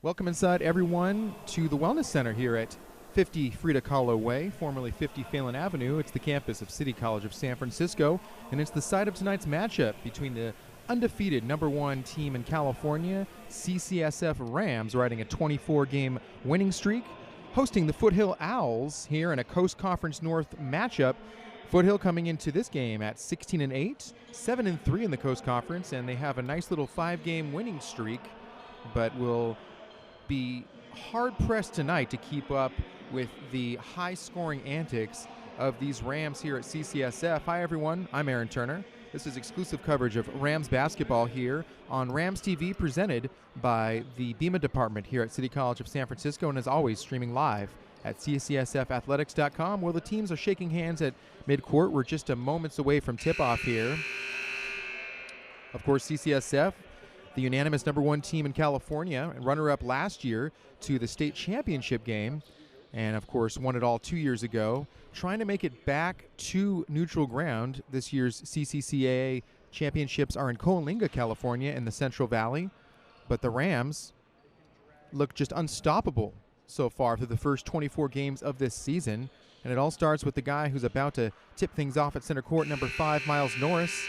Welcome inside, everyone, to the Wellness Center here at 50 Frida Kahlo Way, formerly 50 Phelan Avenue. It's the campus of City College of San Francisco, and it's the site of tonight's matchup between the undefeated #1 team in California, CCSF Rams, riding a 24-game winning streak, hosting the Foothill Owls here in a Coast Conference North matchup. Foothill coming into this game at 16-8, 7-3 in the Coast Conference, and they have a nice little 5-game winning streak, but will be hard-pressed tonight to keep up with the high-scoring antics of these Rams here at CCSF. Hi, everyone. I'm Aaron Turner. This is exclusive coverage of Rams basketball here on Rams TV, presented by the BEMA department here at City College of San Francisco, and as always, streaming live at ccsfathletics.com, where the teams are shaking hands at midcourt. We're just a moments away from tip-off here. Of course, CCSF, the unanimous #1 team in California, and runner-up last year to the state championship game, and of course won it all 2 years ago, trying to make it back to neutral ground. This year's CCCAA championships are in Coalinga, California, in the Central Valley, but the Rams look just unstoppable so far through the first 24 games of this season, and it all starts with the guy who's about to tip things off at center court, number 5, Miles Norris.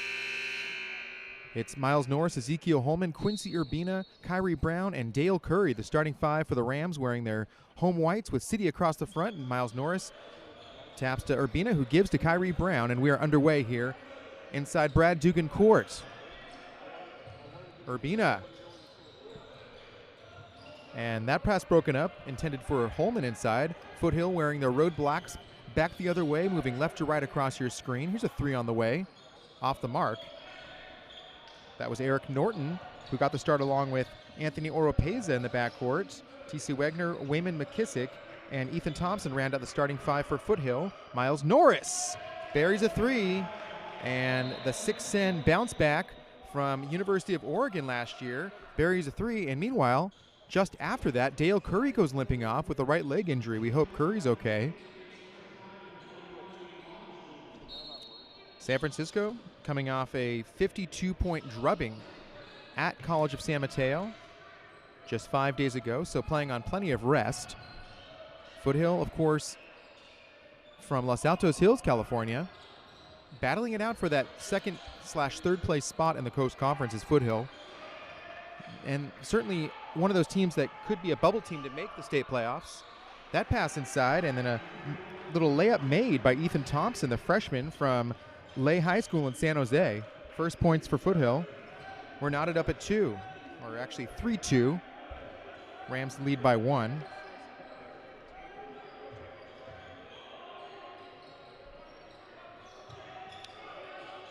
It's Miles Norris, Ezekiel Holman, Quincy Urbina, Kyrie Brown, and Dale Curry, the starting 5 for the Rams, wearing their home whites with City across the front. And Miles Norris taps to Urbina, who gives to Kyrie Brown, and we are underway here inside Brad Dugan court. Urbina. And that pass broken up, intended for Holman inside. Foothill wearing their road blacks back the other way, moving left to right across your screen. Here's a 3 on the way, off the mark. That was Eric Norton, who got the start along with Anthony Oropeza in the backcourt. T.C. Wagner, Wayman McKissick, and Ethan Thompson round out the starting 5 for Foothill. Miles Norris buries a 3, and the 6'10" bounce back from University of Oregon last year buries a 3, and meanwhile, just after that, Dale Curry goes limping off with a right leg injury. We hope Curry's okay. San Francisco coming off a 52-point drubbing at College of San Mateo just 5 days ago, so playing on plenty of rest. Foothill, of course, from Los Altos Hills, California, battling it out for that second/third place spot in the Coast Conference is Foothill, and certainly one of those teams that could be a bubble team to make the state playoffs. That pass inside, and then a little layup made by Ethan Thompson, the freshman from Lay High School in San Jose. First points for Foothill. We're knotted up at 2, or actually 3-2. Rams lead by 1.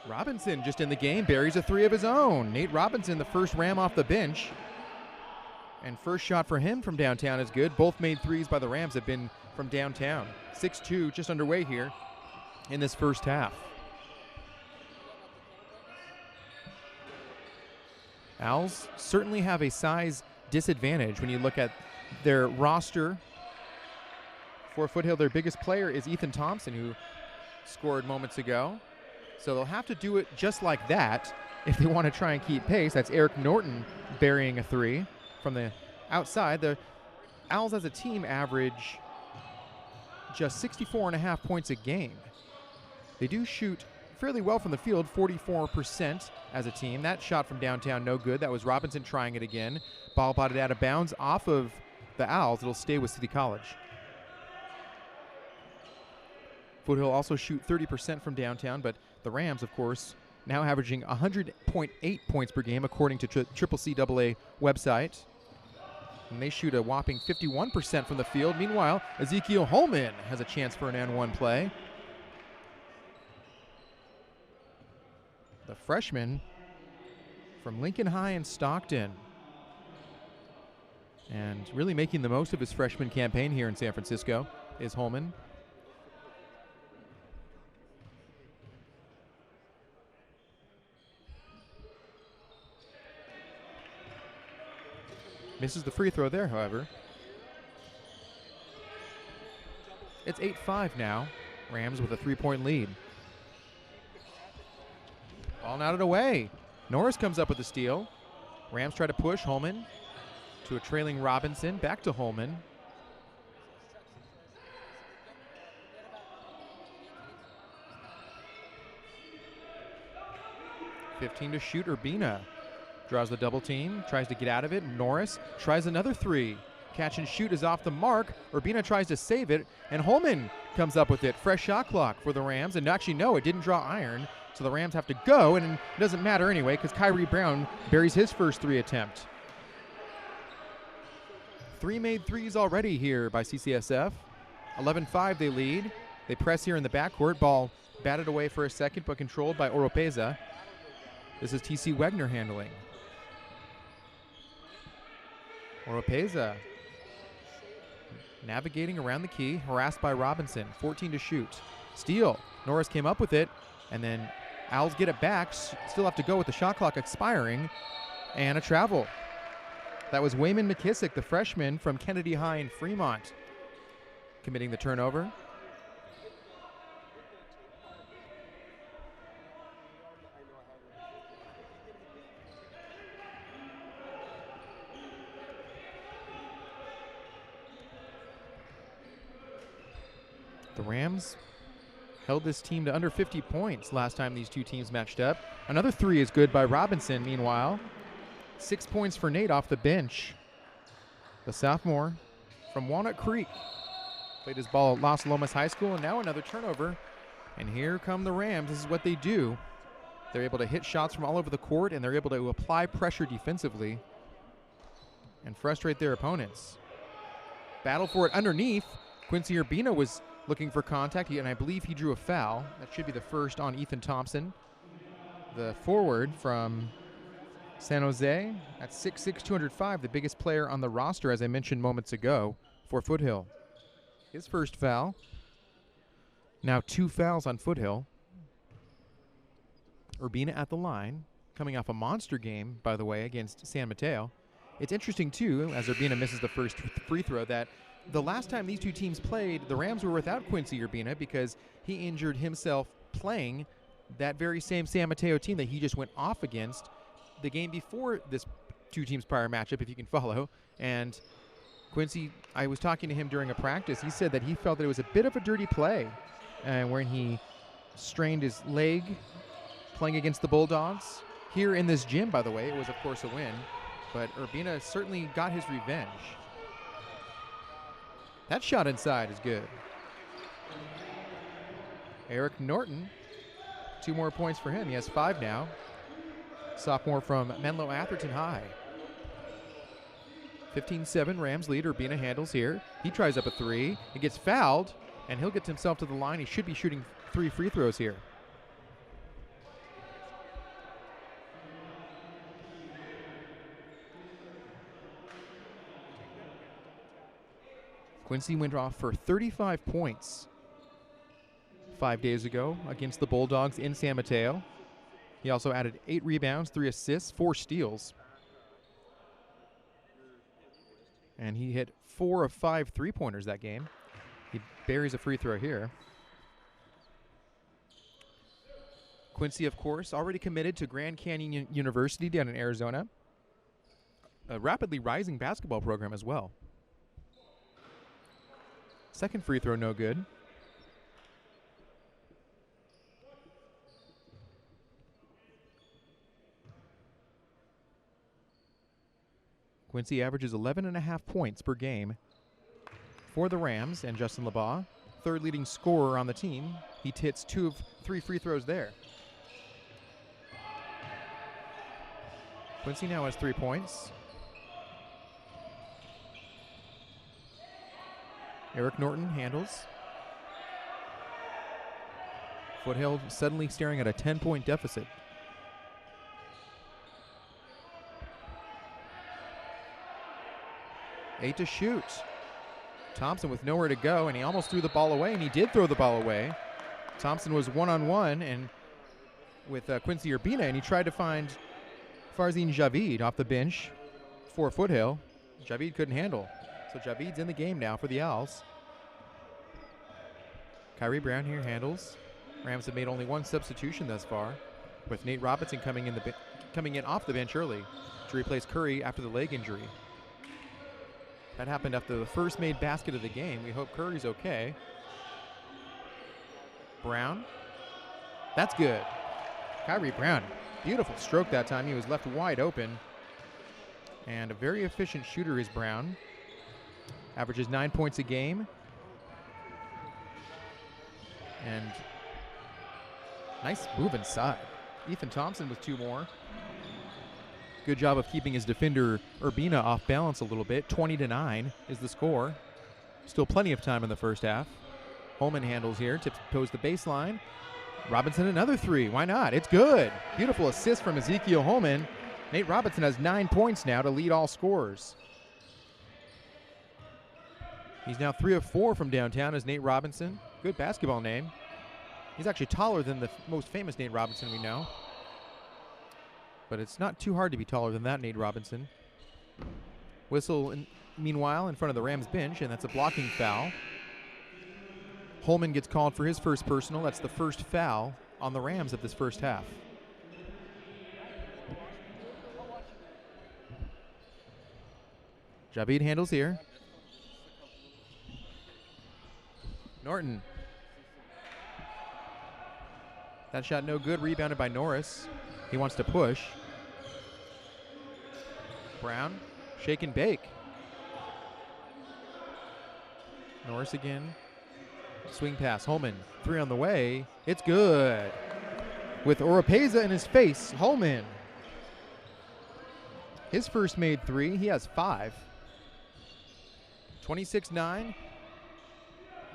Robinson just in the game, buries a 3 of his own. Nate Robinson, the first Ram off the bench. And first shot for him from downtown is good. Both made 3s by the Rams have been from downtown. 6-2 just underway here in this first half. Owls certainly have a size disadvantage when you look at their roster. For Foothill, their biggest player is Ethan Thompson, who scored moments ago. So they'll have to do it just like that if they want to try and keep pace. That's Eric Norton burying a 3 from the outside. The Owls as a team average just 64.5 points a game. They do shoot fairly well from the field, 44% as a team. That shot from downtown, no good. That was Robinson trying it again. Ball botted out of bounds off of the Owls. It'll stay with City College. Foothill also shoot 30% from downtown, but the Rams, of course, now averaging 100.8 points per game, according to CCCAA website. And they shoot a whopping 51% from the field. Meanwhile, Ezekiel Holman has a chance for an N1 play. The freshman from Lincoln High in Stockton, and really making the most of his freshman campaign here in San Francisco is Holman. Misses the free throw there, however. It's 8-5 now. Rams with a 3-point lead. Ball knotted away. Norris comes up with the steal. Rams try to push. Holman To a trailing Robinson, back to Holman. .15 to shoot. Urbina draws the double team, tries to get out of it. Norris tries another three. Catch and shoot is off the mark. Urbina tries to save it, and Holman comes up with it. Fresh shot clock for the Rams, and actually, no, it didn't draw iron, so the Rams have to go, and it doesn't matter anyway because Kyrie Brown buries his first three attempt. 3 made threes already here by CCSF. 11-5 they lead. They press here in the backcourt. Ball batted away for a second, but controlled by Oropeza. This is TC Wegner handling. Oropeza navigating around the key, harassed by Robinson. 14 to shoot. Steal. Norris came up with it, and then Owls get it back. Still have to go with the shot clock expiring, and a travel. That was Wayman McKissick, the freshman from Kennedy High in Fremont, committing the turnover. The Rams held this team to under 50 points last time these two teams matched up. Another three is good by Robinson, meanwhile. 6 points for Nate off the bench. The sophomore from Walnut Creek played his ball at Las Lomas High School, and now another turnover. And here come the Rams. This is what they do. They're able to hit shots from all over the court, and they're able to apply pressure defensively and frustrate their opponents. Battle for it underneath. Quincy Urbina was looking for contact, and I believe he drew a foul. That should be the first on Ethan Thompson, the forward from San Jose at 6'6", 205, the biggest player on the roster, as I mentioned moments ago, for Foothill. His first foul. Now 2 fouls on Foothill. Urbina at the line, coming off a monster game, by the way, against San Mateo. It's interesting, too, as Urbina misses the first free throw, that the last time these two teams played, the Rams were without Quincy Urbina because he injured himself playing that very same San Mateo team that he just went off against the game before this two teams prior matchup, if you can follow. And Quincy, I was talking to him during a practice. He said that he felt that it was a bit of a dirty play when he strained his leg playing against the Bulldogs. Here in this gym, by the way, it was, of course, a win. But Urbina certainly got his revenge. That shot inside is good. Eric Norton, 2 more points for him. He has 5 now. Sophomore from Menlo Atherton High. 15-7 Rams lead. Urbina handles here. He tries up a 3. He gets fouled, and he'll get himself to the line. He should be shooting 3 free throws here. Quincy went off for 35 points 5 days ago against the Bulldogs in San Mateo. He also added 8 rebounds, 3 assists, 4 steals. And he hit 4 of 5 three-pointers that game. He buries a free throw here. Quincy, of course, already committed to Grand Canyon University down in Arizona. A rapidly rising basketball program as well. Second free throw, no good. Quincy averages 11.5 points per game for the Rams, and Justin LeBaugh, third leading scorer on the team. He hits 2 of 3 free throws there. Quincy now has 3 points. Eric Norton handles. Foothill suddenly staring at a 10-point deficit. Eight to shoot. Thompson with nowhere to go, and he almost threw the ball away, and he did throw the ball away. Thompson was one-on-one and with Quincy Urbina, and he tried to find Farzin Javid off the bench for Foothill. Javid couldn't handle. So Javid's in the game now for the Owls. Kyrie Brown here handles. Rams have made only 1 substitution thus far, with Nate Robinson coming in off the bench early to replace Curry after the leg injury. That happened after the first made basket of the game. We hope Curry's okay. Brown. That's good. Kyrie Brown, beautiful stroke that time. He was left wide open. And a very efficient shooter is Brown. Averages 9 points a game. And nice move inside. Ethan Thompson with 2 more. Good job of keeping his defender Urbina off balance a little bit. 20-9 is the score. Still plenty of time in the first half. Holman handles here, tiptoes the baseline. Robinson another 3. Why not? It's good. Beautiful assist from Ezekiel Holman. Nate Robinson has 9 points now to lead all scorers. He's now 3 of 4 from downtown as Nate Robinson. Good basketball name. He's actually taller than the most famous Nate Robinson we know. But it's not too hard to be taller than that Nate Robinson. Whistle, meanwhile, in front of the Rams bench, and that's a blocking foul. Holman gets called for his first personal. That's the first foul on the Rams of this first half. Javid handles here. Norton. That shot no good, rebounded by Norris. He wants to push. Brown, shake and bake. Norris again. Swing pass, Holman, 3 on the way. It's good. With Oropeza in his face, Holman. His first made 3, he has 5. 26-9.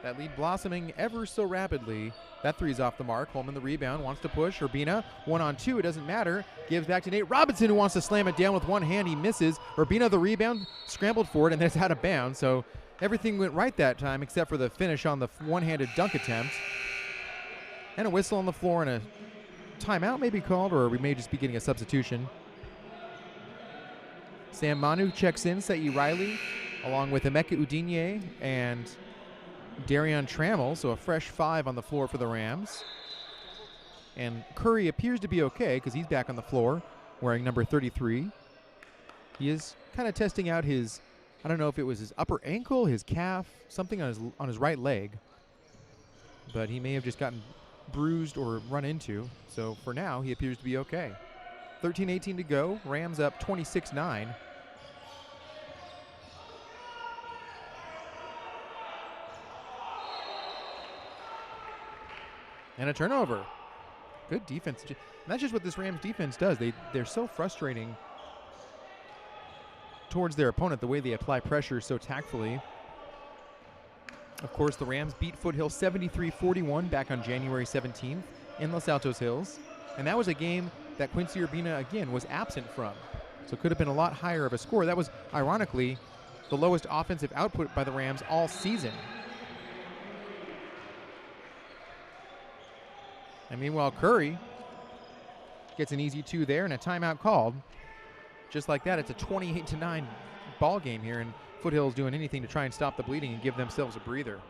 That lead blossoming ever so rapidly. That 3's off the mark. Holman the rebound, wants to push. Urbina, 1-on-2, it doesn't matter. Gives back to Nate Robinson, who wants to slam it down with one hand. He misses. Urbina the rebound, scrambled for it, and then it's out of bounds. So everything went right that time except for the finish on the one-handed dunk attempt. And a whistle on the floor and a timeout may be called, or we may just be getting a substitution. Sam Manu checks in, Sei Riley, along with Emeka Udinye and Darion Trammell, so a fresh 5 on the floor for the Rams. And Curry appears to be okay because he's back on the floor wearing number 33. He is kind of testing out his, I don't know if it was his upper ankle, his calf, something on his right leg. But he may have just gotten bruised or run into. So for now, he appears to be okay. 13-18 to go. Rams up 26-9. And a turnover. Good defense. And that's just what this Rams defense does. They're so frustrating towards their opponent, the way they apply pressure so tactfully. Of course, the Rams beat Foothill 73-41 back on January 17th in Los Altos Hills. And that was a game that Quincy Urbina, again, was absent from. So it could have been a lot higher of a score. That was, ironically, the lowest offensive output by the Rams all season. And meanwhile, Curry gets an easy 2 there and a timeout called. Just like that, it's a 28-9 ball game here, and Foothill's doing anything to try and stop the bleeding and give themselves a breather.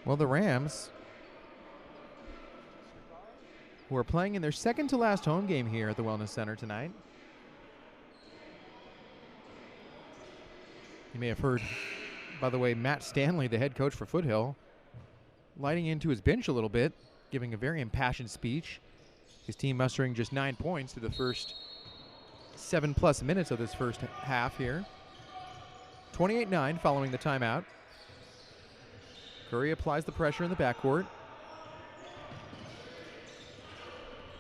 Well, the Rams, who are playing in their second to last home game here at the Wellness Center tonight. You may have heard, by the way, Matt Stanley, the head coach for Foothill, lighting into his bench a little bit, giving a very impassioned speech. His team mustering just 9 points through the first 7+ minutes of this first half here. 28-9 following the timeout. Curry applies the pressure in the backcourt.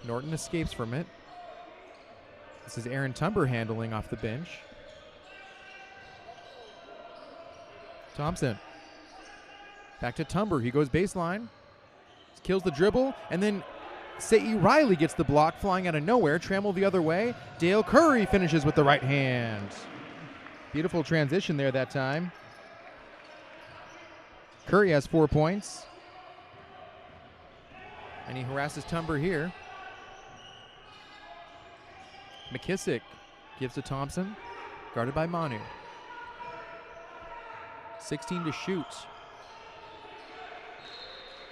Norton escapes from it. This is Aaron Tumber handling off the bench. Thompson. Back to Tumber. He goes baseline. Kills the dribble. And then Sei Riley gets the block flying out of nowhere. Trammell the other way. Dale Curry finishes with the right hand. Beautiful transition there that time. Curry has 4 points. And he harasses Tumber here. McKissick gives to Thompson, guarded by Manu. 16 to shoot.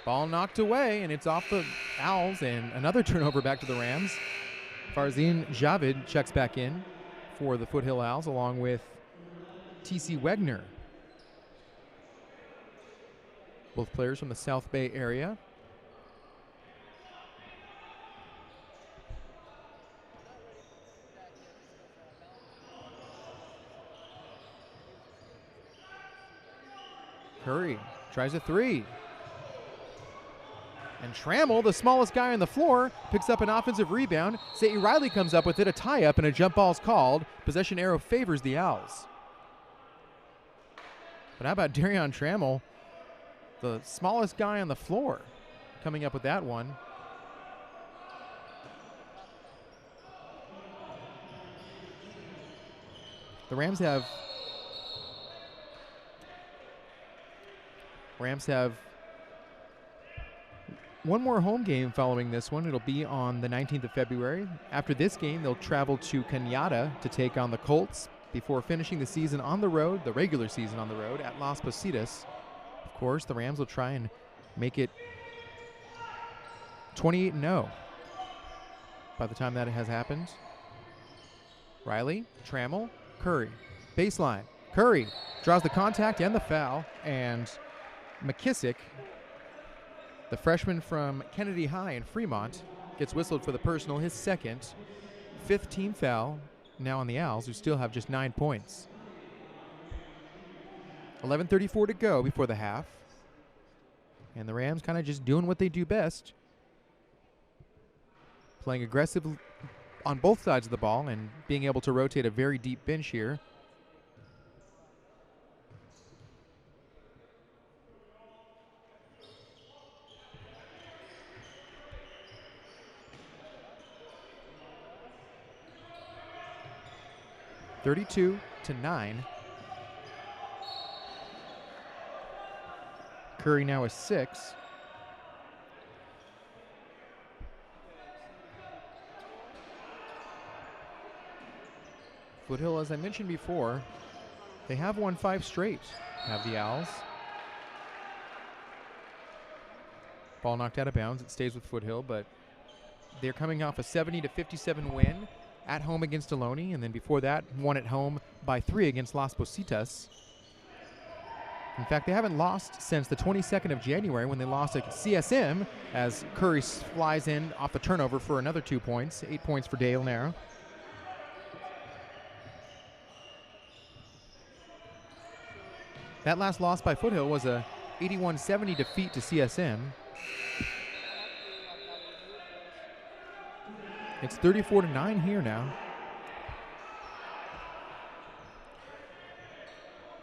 Ball knocked away, and it's off the Owls, and another turnover back to the Rams. Farzin Javid checks back in for the Foothill Owls, along with T.C. Wegner. Both players from the South Bay area. Curry tries a three. And Trammell, the smallest guy on the floor, picks up an offensive rebound. St. Riley comes up with it, a tie-up, and a jump ball's called. Possession arrow favors the Owls. But how about Darion Trammell, the smallest guy on the floor, coming up with that one. The Rams have one more home game following this one. It'll be on the 19th of February. After this game, they'll travel to Cañada to take on the Colts before finishing the season on the road, the regular season on the road, at Las Positas. Of course, the Rams will try and make it 28-0 by the time that has happened. Riley, Trammell, Curry. Baseline. Curry draws the contact and the foul, and McKissick, the freshman from Kennedy High in Fremont, gets whistled for the personal, his second, 5th team foul now on the Owls, who still have just 9 points. 11:34 to go before the half. And the Rams kind of just doing what they do best, playing aggressive on both sides of the ball and being able to rotate a very deep bench here. (32-9). Curry now is 6. Foothill, as I mentioned before, they have won 5 straight, have the Owls. Ball knocked out of bounds. It stays with Foothill, but they're coming off a 70-57 win at home against Ohlone, and then before that, won at home by 3 against Las Positas. In fact, they haven't lost since the 22nd of January when they lost at CSM as Curry flies in off the turnover for another 2 points, 8 points for Dale Nara. That last loss by Foothill was a 81-70 defeat to CSM. It's 34-9 here now.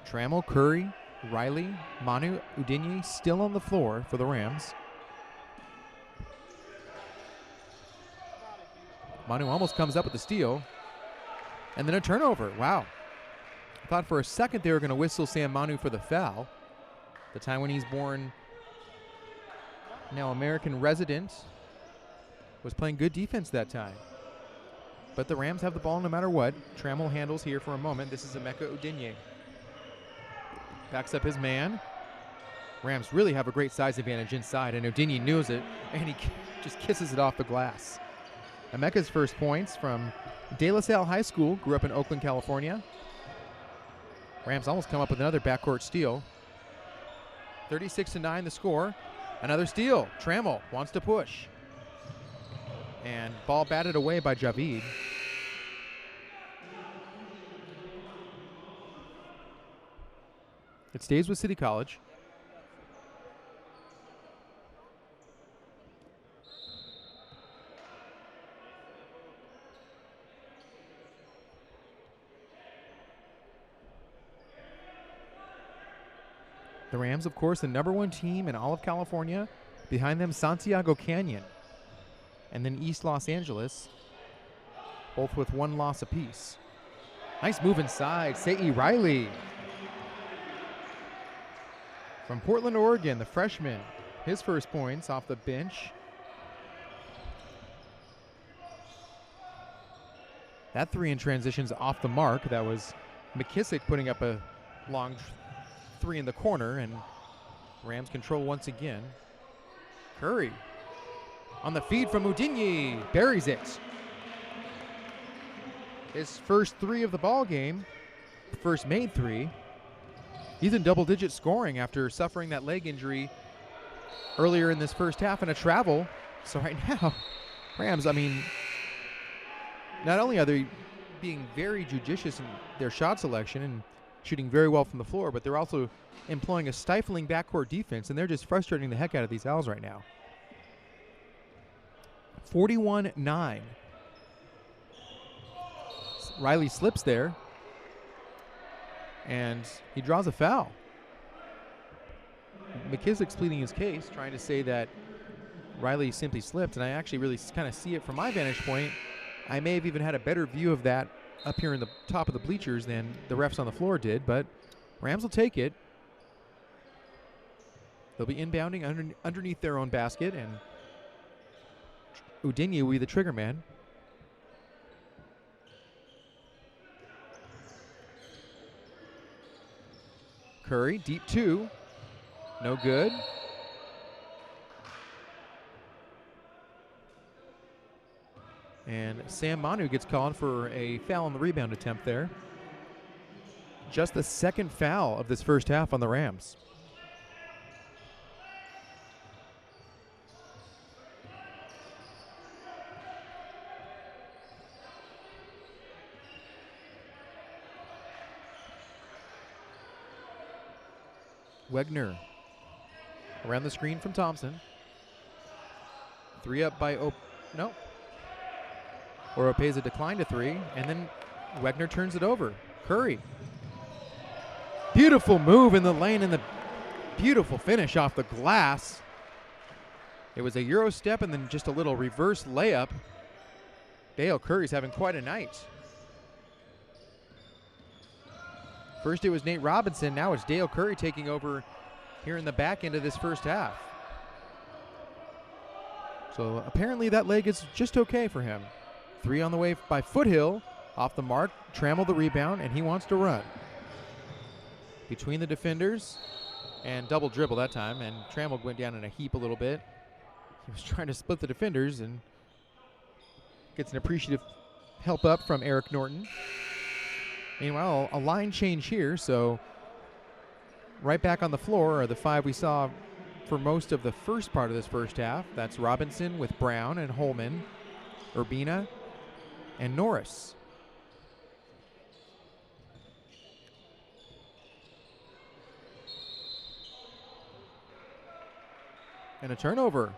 Trammell, Curry, Riley, Manu, Udinye still on the floor for the Rams. Manu almost comes up with the steal. And then a turnover. Wow. I thought for a second they were going to whistle Sam Manu for the foul. The time when he's born, now American resident, was playing good defense that time. But the Rams have the ball no matter what. Trammell handles here for a moment. This is Emeka Udinye. Backs up his man. Rams really have a great size advantage inside, and Udinye knows it, and he just kisses it off the glass. Emeka's first points from De La Salle High School, grew up in Oakland, California. Rams almost come up with another backcourt steal. 36-9 the score. Another steal. Trammell wants to push. And ball batted away by Javid. It stays with City College. The Rams, of course, the #1 team in all of California. Behind them, Santiago Canyon. And then East Los Angeles, both with 1 loss apiece. Nice move inside. St. Riley. From Portland, Oregon, the freshman. His first points off the bench That three in transition's off the mark. That was McKissick putting up a long three in the corner, and Rams control once again. Curry on the feed from Udinyi, buries it. His first three of the ball game, first made three. He's in double-digit scoring after suffering that leg injury earlier in this first half and a travel. So right now, Rams, I mean, not only are they being very judicious in their shot selection and shooting very well from the floor, but they're also employing a stifling backcourt defense, and they're just frustrating the heck out of these Owls right now. 41-9. Riley slips there, and he draws a foul. McKissick's pleading his case, trying to say that Riley simply slipped, and I actually really kind of see it from my vantage point. I may have even had a better view of that up here in the top of the bleachers than the refs on the floor did, but Rams will take it. They'll be inbounding underneath their own basket, and Udinyi will be the trigger man. Curry, deep two. No good. And Sam Manu gets called for a foul on the rebound attempt there. Just the second foul of this first half on the Rams. Wegner around the screen from Thompson. Three up by no. Oropeza declined to three, and then Wegner turns it over. Curry. Beautiful move in the lane and the beautiful finish off the glass. It was a Euro step and then just a little reverse layup. Dale Curry's having quite a night. First it was Nate Robinson, now it's Dale Curry taking over here in the back end of this first half. So apparently that leg is just okay for him. Three on the way by Foothill, off the mark, Trammell the rebound, and he wants to run. Between the defenders, and double dribble that time, and Trammell went down in a heap a little bit. He was trying to split the defenders and gets an appreciative help up from Eric Norton. Meanwhile, a line change here, so right back on the floor are the five we saw for most of the first part of this first half. That's Robinson with Brown and Holman, Urbina, and Norris. And a turnover.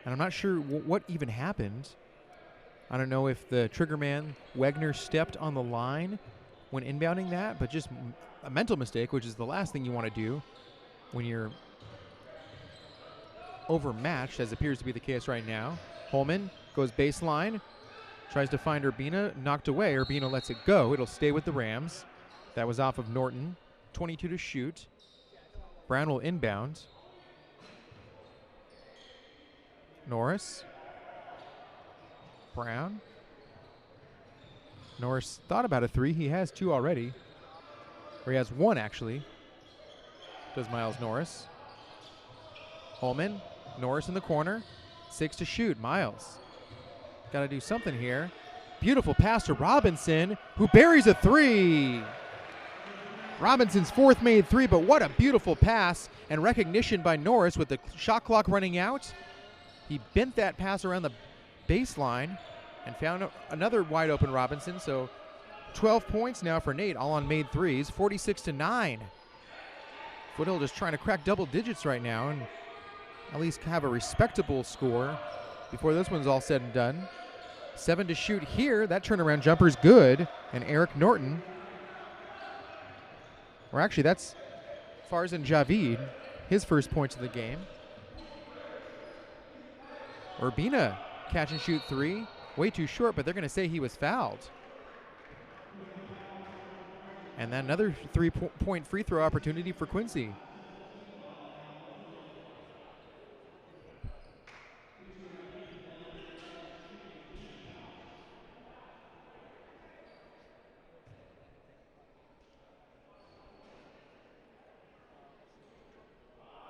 And I'm not sure what even happened. I don't know if the trigger man, Wegner, stepped on the line when inbounding that, but just a mental mistake, which is the last thing you want to do when you're overmatched, as appears to be the case right now. Holman goes baseline, tries to find Urbina, knocked away. Urbina lets it go. It'll stay with the Rams. That was off of Norton. 22 to shoot. Brown will inbound. Norris. Brown. Norris thought about a three. He has two already. Or he has one, actually. Does Miles Norris. Holman. Norris in the corner. 6 to shoot. Miles. Got to do something here. Beautiful pass to Robinson, who buries a three. Robinson's fourth made three, but what a beautiful pass and recognition by Norris with the shot clock running out. He bent that pass around the baseline and found another wide open Robinson. So 12 points now for Nate, all on made threes, 46-9. Foothill just trying to crack double digits right now and at least have a respectable score before this one's all said and done. 7 to shoot here. That turnaround jumper's good. And Eric Norton, or actually that's Farzan Javid, his first points of the game. Urbina catch and shoot three. Way too short, but they're going to say he was fouled. And then another three-point free throw opportunity for Quincy.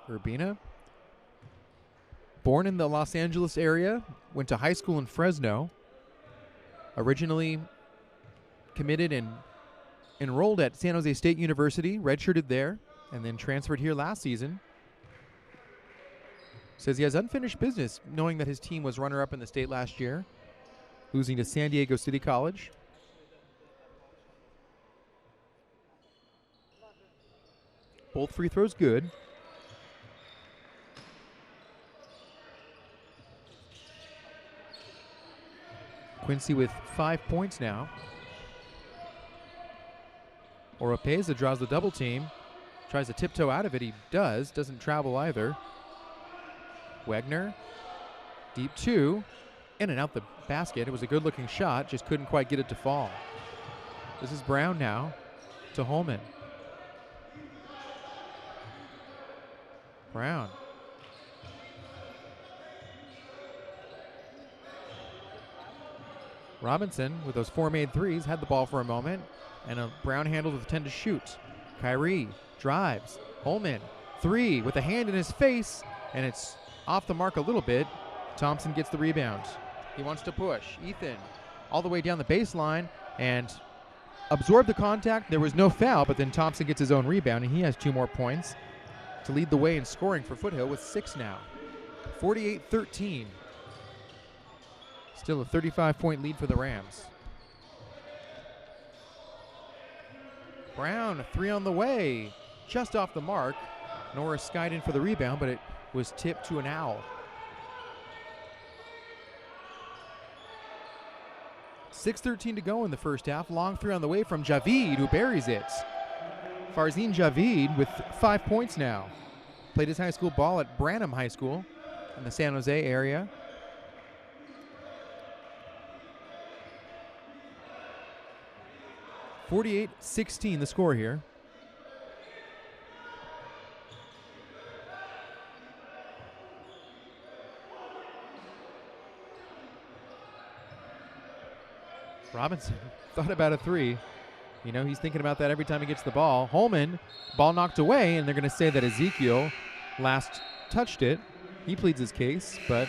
Urbina, born in the Los Angeles area, went to high school in Fresno. Originally committed and enrolled at San Jose State University, redshirted there, and then transferred here last season. Says he has unfinished business knowing that his team was runner-up in the state last year, losing to San Diego City College. Both free throws good. Quincy with 5 points now. Oropeza draws the double team. Tries to tiptoe out of it. He does. Doesn't travel either. Wegner. Deep two. In and out the basket. It was a good-looking shot. Just couldn't quite get it to fall. This is Brown now to Holman. Brown. Robinson, with those 4 made threes, had the ball for a moment, and a Brown handled with 10 to shoot. Kyrie drives. Holman, 3 with a hand in his face, and it's off the mark a little bit. Thompson gets the rebound. He wants to push. Ethan all the way down the baseline and absorbed the contact. There was no foul, but then Thompson gets his own rebound, and he has 2 more points to lead the way in scoring for Foothill with 6 now. 48-13. Still a 35-point lead for the Rams. Brown, 3 on the way. Just off the mark. Norris skied in for the rebound, but it was tipped to an owl. 6:13 to go in the first half. Long 3 on the way from Javid, who buries it. Farzin Javid with 5 points now. Played his high school ball at Branham High School in the San Jose area. (48-16) the score here. Robinson thought about a 3. You know, he's thinking about that every time he gets the ball. Holman, ball knocked away, and they're going to say that Ezekiel last touched it. He pleads his case, but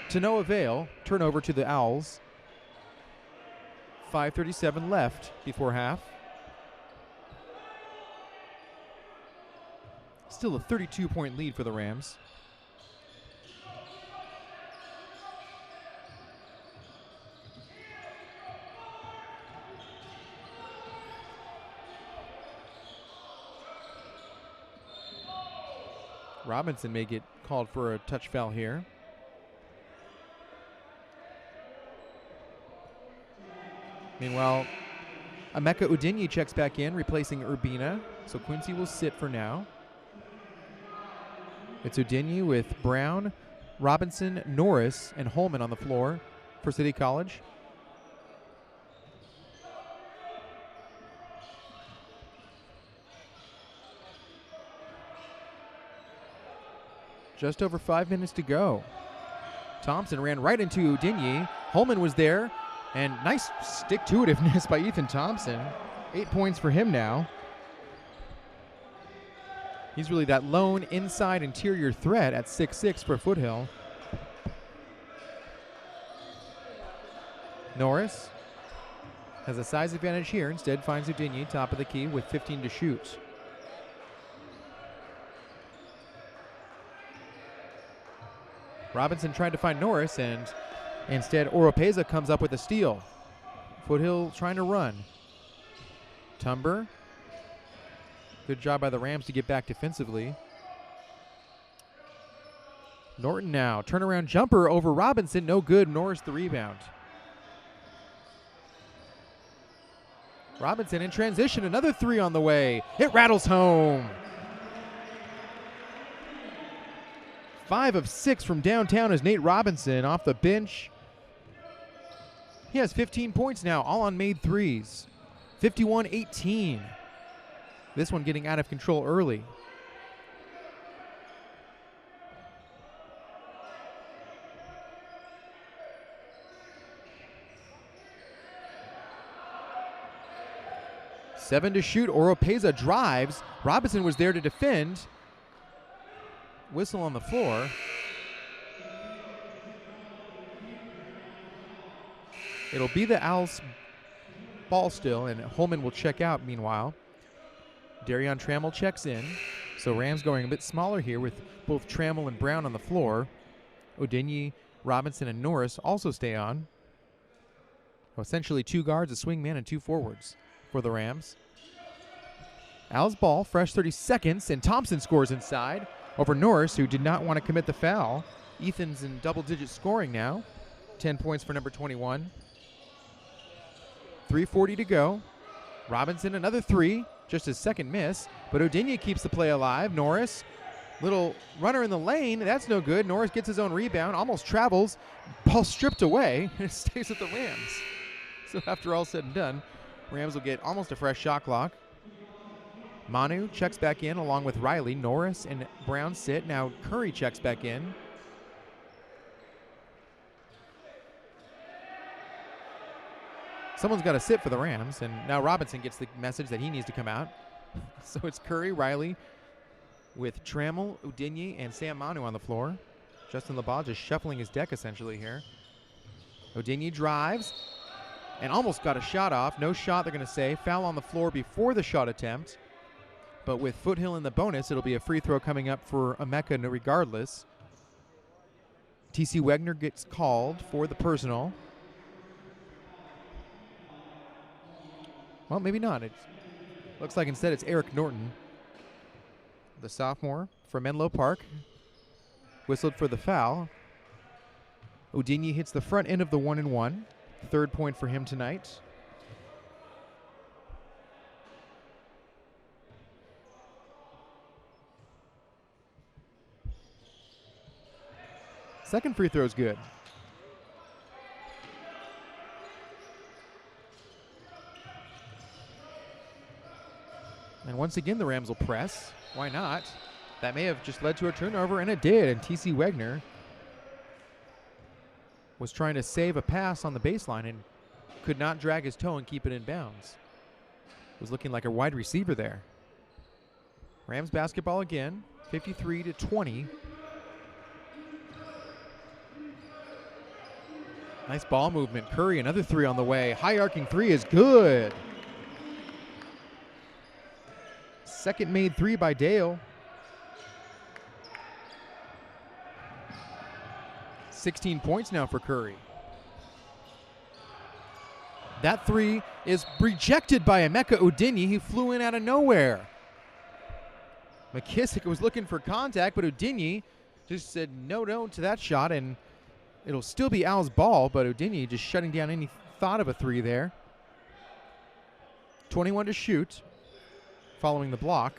to no avail. Turnover to the Owls. 5:37 left before half. Still a 32-point lead for the Rams. Robinson may get called for a touch foul here. Meanwhile, Emeka Udinyi checks back in, replacing Urbina. So Quincy will sit for now. It's Udinyi with Brown, Robinson, Norris, and Holman on the floor for City College. Just over 5 minutes to go. Thompson ran right into Udinyi. Holman was there, and nice stick-to-itiveness by Ethan Thompson. 8 points for him now. He's really that lone inside interior threat at 6'6" for Foothill. Norris has a size advantage here. Instead finds Udinyi top of the key with 15 to shoot. Robinson tried to find Norris, and instead Oropeza comes up with a steal. Foothill trying to run. Tumber. Good job by the Rams to get back defensively. Norton now. Turnaround jumper over Robinson. No good. Norris the rebound. Robinson in transition. Another 3 on the way. It rattles home. 5 of 6 from downtown is Nate Robinson off the bench. He has 15 points now, all on made threes. 51-18. This one getting out of control early. Seven to shoot. Oropeza drives. Robinson was there to defend. Whistle on the floor. It'll be the Owls' ball still, and Holman will check out meanwhile. Darion Trammell checks in. So Rams going a bit smaller here with both Trammell and Brown on the floor. O'Digney, Robinson, and Norris also stay on. Essentially 2 guards, a swing man, and 2 forwards for the Rams. Owls ball, fresh 30 seconds, and Thompson scores inside over Norris, who did not want to commit the foul. Ethan's in double-digit scoring now. 10 points for number 21. 3:40 to go. Robinson, another 3, just his second miss, but O'Digney keeps the play alive. Norris, little runner in the lane, that's no good. Norris gets his own rebound, almost travels, ball stripped away, and it stays with the Rams. So after all said and done, Rams will get almost a fresh shot clock. Manu checks back in along with Riley. Norris and Brown sit. Now Curry checks back in. Someone's got to sit for the Rams, and now Robinson gets the message that he needs to come out. So it's Curry, Riley, with Trammell, O'Digney, and Sam Manu on the floor. Justin LeBaugh just shuffling his deck essentially here. O'Digney drives and almost got a shot off. No shot, they're going to say. Foul on the floor before the shot attempt. But with Foothill in the bonus, it'll be a free throw coming up for Emeka regardless. T.C. Wegner gets called for the personal. Well, maybe not. It looks like instead it's Eric Norton, the sophomore from Menlo Park. Whistled for the foul. O'Digney hits the front end of the 1-and-1. 3rd point for him tonight. Second free throw is good. And once again, the Rams will press. Why not? That may have just led to a turnover, and it did. And T.C. Wegner was trying to save a pass on the baseline and could not drag his toe and keep it in bounds. Was looking like a wide receiver there. Rams basketball again, 53-20. Nice ball movement. Curry, another 3 on the way. High arcing 3 is good. Second made 3 by Dale. 16 points now for Curry. That 3 is rejected by Emeka O'Digney. He flew in out of nowhere. McKissick was looking for contact, but O'Digney just said no to that shot, and it'll still be Al's ball, but O'Digney just shutting down any thought of a 3 there. 21 to shoot following the block.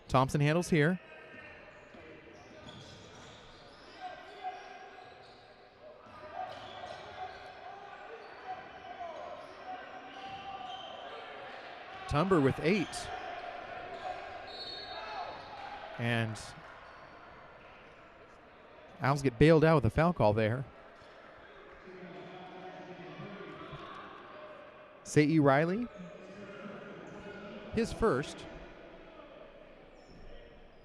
Thompson handles here. Tumber with 8. And Owls get bailed out with a foul call there. Sei Riley, his first.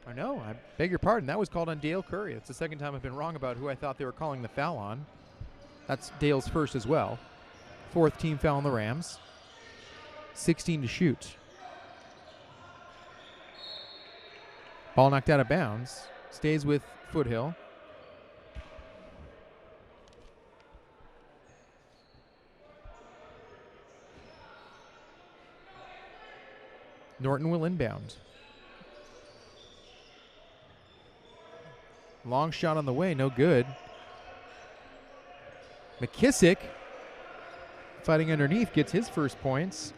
Oh no, I beg your pardon. That was called on Dale Curry. It's the second time I've been wrong about who I thought they were calling the foul on. That's Dale's first as well. 4th team foul on the Rams. 16 to shoot. Ball knocked out of bounds. Stays with Foothill. Norton will inbound. Long shot on the way, no good. McKissick, fighting underneath, gets his first points.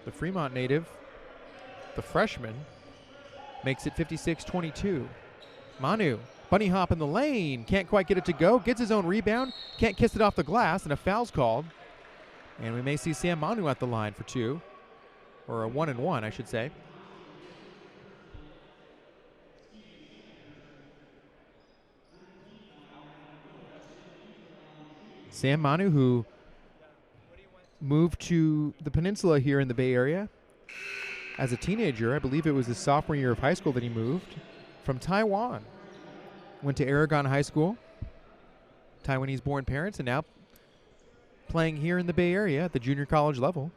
The Fremont native, the freshman, makes it 56-22. Manu, bunny hop in the lane, can't quite get it to go, gets his own rebound, can't kiss it off the glass, and a foul's called. And we may see Sam Manu at the line for 2, or a 1-and-1, I should say. Sam Manu, who moved to the peninsula here in the Bay Area as a teenager. I believe it was his sophomore year of high school that he moved from Taiwan. Went to Aragon High School. Taiwanese-born parents, and now playing here in the Bay Area at the junior college level.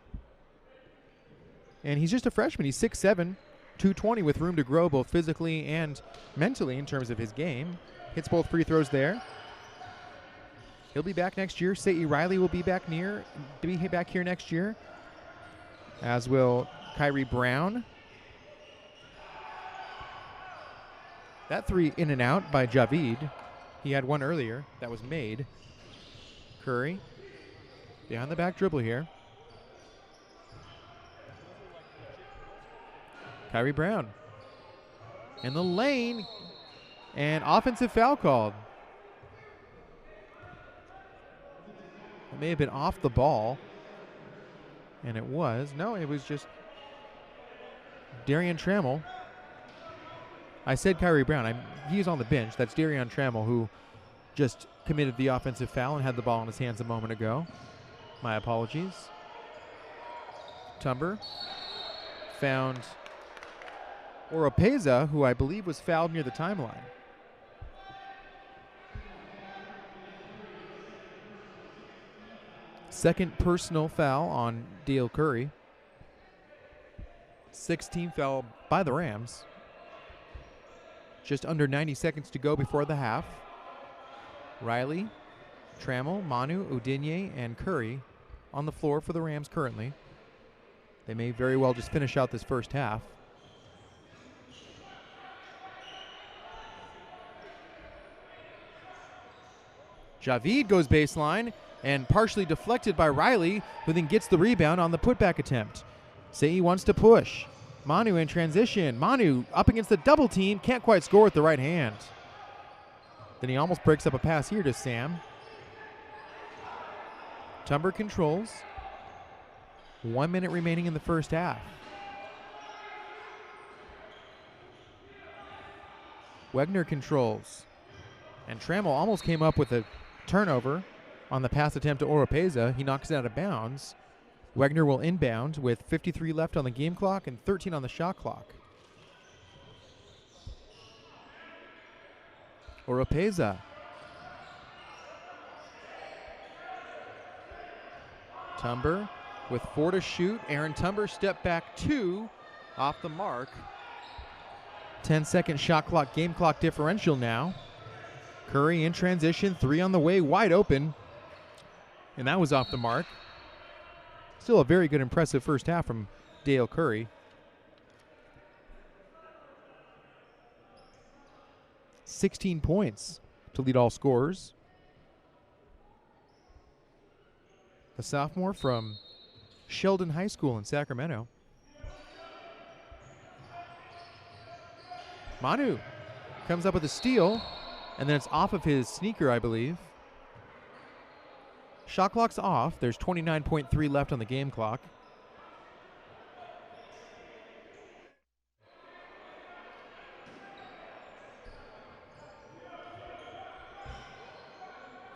And he's just a freshman. He's 6'7", 220, with room to grow both physically and mentally in terms of his game. Hits both free throws there. He'll be back next year. Sei Riley will be back here next year, as will Kyrie Brown. That three in and out by Javid. He had one earlier that was made. Curry behind the back dribble here. Kyrie Brown in the lane, and offensive foul called. It may have been off the ball, and it was. No, it was just Darian Trammell. I said Kyrie Brown. He's on the bench. That's Darian Trammell, who just committed the offensive foul and had the ball in his hands a moment ago. My apologies. Tumber found Oropeza, who I believe was fouled near the timeline. Second personal foul on Dale Curry. 16th foul by the Rams. Just under 90 seconds to go before the half. Riley, Trammell, Manu, Udinye, and Curry on the floor for the Rams currently. They may very well just finish out this first half. Javid goes baseline and partially deflected by Riley, who then gets the rebound on the putback attempt. Sei wants to push. Manu in transition. Manu up against the double team. Can't quite score with the right hand. Then he almost breaks up a pass here to Sam. Tumber controls. 1 minute remaining in the first half. Wegner controls. And Trammell almost came up with a turnover on the pass attempt to Oropeza. He knocks it out of bounds. Wegner will inbound with 53 left on the game clock and 13 on the shot clock. Oropeza. Tumber with 4 to shoot. Aaron Tumber step back 2 off the mark. 10-second shot clock, game clock differential now. Curry in transition, 3 on the way, wide open. And that was off the mark. Still a very good, impressive first half from Dale Curry. 16 points to lead all scorers. The sophomore from Sheldon High School in Sacramento. Manu comes up with a steal, and then it's off of his sneaker, I believe. Shot clock's off. There's 29.3 left on the game clock.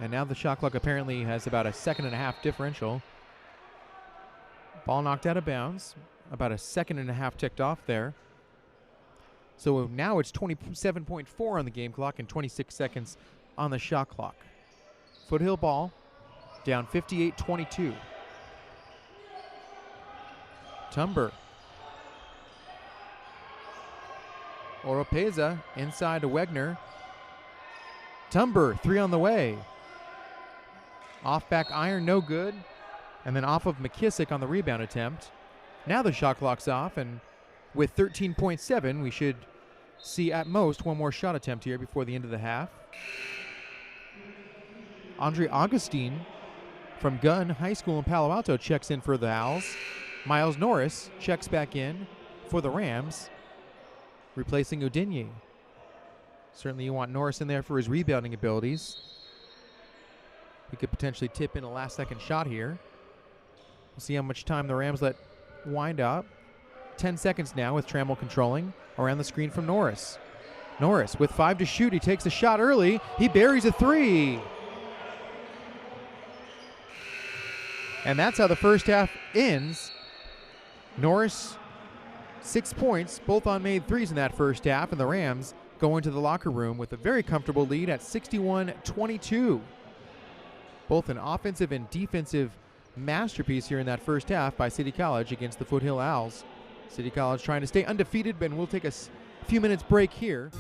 And now the shot clock apparently has about a 1.5 second differential. Ball knocked out of bounds. About a 1.5 seconds ticked off there. So now it's 27.4 on the game clock and 26 seconds on the shot clock. Foothill ball. Down 58-22. Tumber. Oropeza inside to Wegner. Tumber, 3 on the way. Off back iron, no good. And then off of McKissick on the rebound attempt. Now the shot clock's off, and with 13.7, we should see at most one more shot attempt here before the end of the half. Andre Augustine from Gunn High School in Palo Alto checks in for the Owls. Miles Norris checks back in for the Rams, replacing Udinye. Certainly you want Norris in there for his rebounding abilities. He could potentially tip in a last-second shot here. We'll see how much time the Rams let wind up. 10 seconds now with Trammell controlling around the screen from Norris. Norris with 5 to shoot. He takes a shot early. He buries a 3. And that's how the first half ends. Norris 6 points, both on made threes in that first half, and the Rams go into the locker room with a very comfortable lead at 61-22. Both an offensive and defensive masterpiece here in that first half by City College against the Foothill Owls. City College trying to stay undefeated, but we'll take a few minutes break here.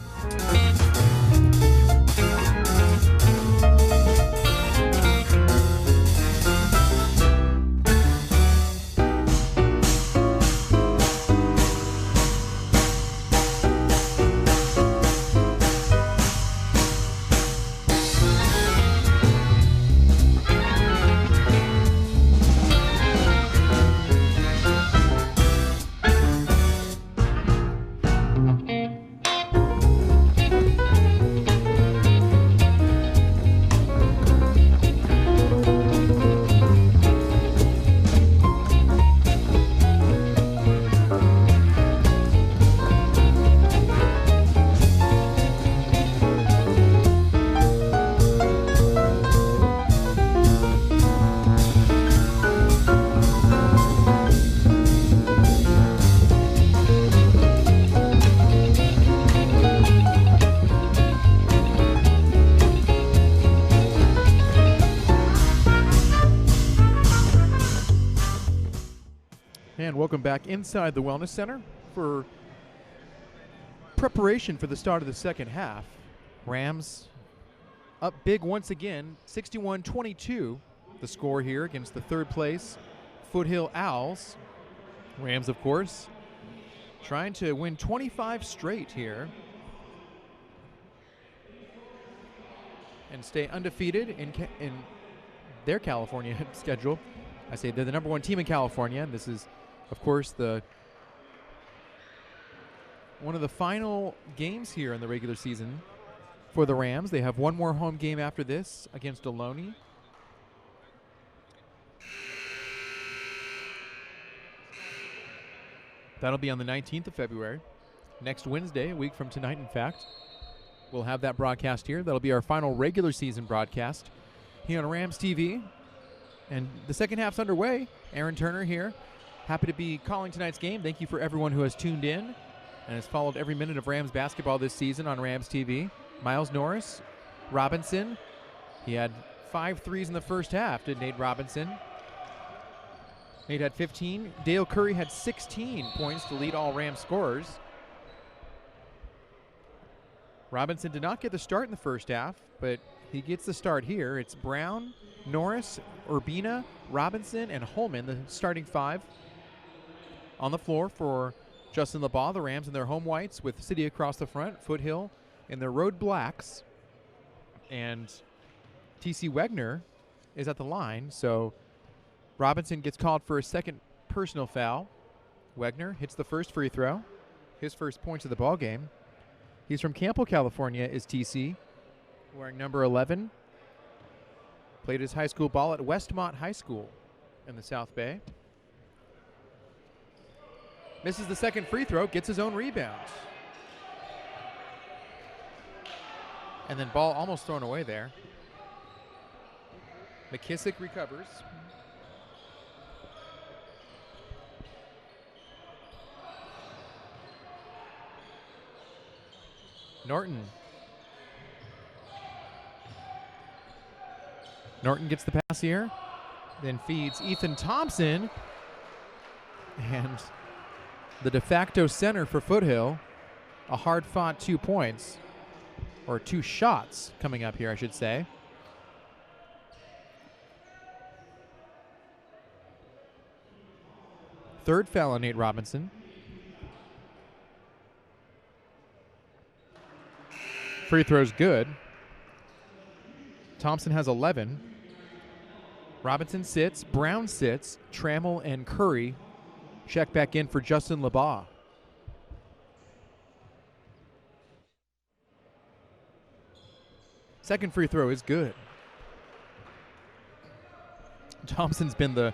And welcome back inside the Wellness Center for preparation for the start of the second half. Rams up big once again, 61-22, the score here against the third place Foothill Owls. Rams, of course, trying to win 25 straight here and stay undefeated in their California schedule. I say they're the number one team in California, and this is, of course, one of the final games here in the regular season for the Rams. They have one more home game after this against Ohlone. That'll be on the 19th of February. Next Wednesday, a week from tonight, in fact. We'll have that broadcast here. That'll be our final regular season broadcast here on Rams TV. And the second half's underway. Aaron Turner here. Happy to be calling tonight's game. Thank you for everyone who has tuned in and has followed every minute of Rams basketball this season on Rams TV. Miles Norris, Robinson. He had 5 threes in the first half, did Nate Robinson. Nate had 15. Dale Curry had 16 points to lead all Rams scorers. Robinson did not get the start in the first half, but he gets the start here. It's Brown, Norris, Urbina, Robinson, and Holman, the starting 5. On the floor for Justin LeBeau, the Rams in their home whites with City across the front, Foothill in their road blacks. And T.C. Wegner is at the line, so Robinson gets called for a second personal foul. Wegner hits the first free throw, his first points of the ball game. He's from Campo, California, is T.C., wearing number 11. Played his high school ball at Westmont High School in the South Bay. Misses the second free throw, gets his own rebound. And then ball almost thrown away there. McKissick recovers. Norton gets the pass here, then feeds Ethan Thompson, and the de facto center for Foothill, a hard-fought 2 points, or 2 shots coming up here, I should say. Third foul on Nate Robinson. Free throw's good. Thompson has 11. Robinson sits, Brown sits, Trammell and Curry check back in for Justin LeBeau. Second free throw is good. Thompson's been the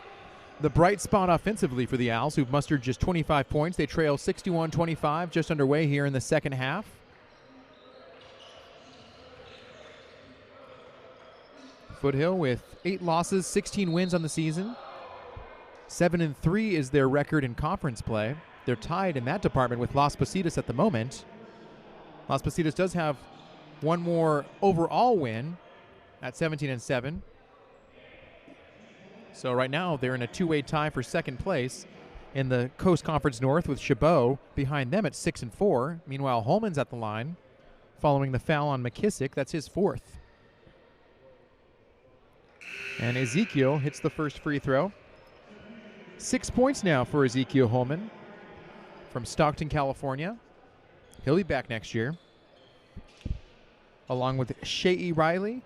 bright spot offensively for the Owls, who've mustered just 25 points. They trail 61-25, just underway here in the second half. Foothill with 8 losses, 16 wins on the season. 7-3 is their record in conference play. They're tied in that department with Las Positas at the moment. Las Positas does have one more overall win at 17-7. So right now they're in a two-way tie for second place in the Coast Conference North with Chabot behind them at 6-4. Meanwhile, Holman's at the line following the foul on McKissick. That's his fourth. And Ezekiel hits the first free throw. 6 points now for Ezekiel Holman from Stockton, California. He'll be back next year, along with Shea Riley,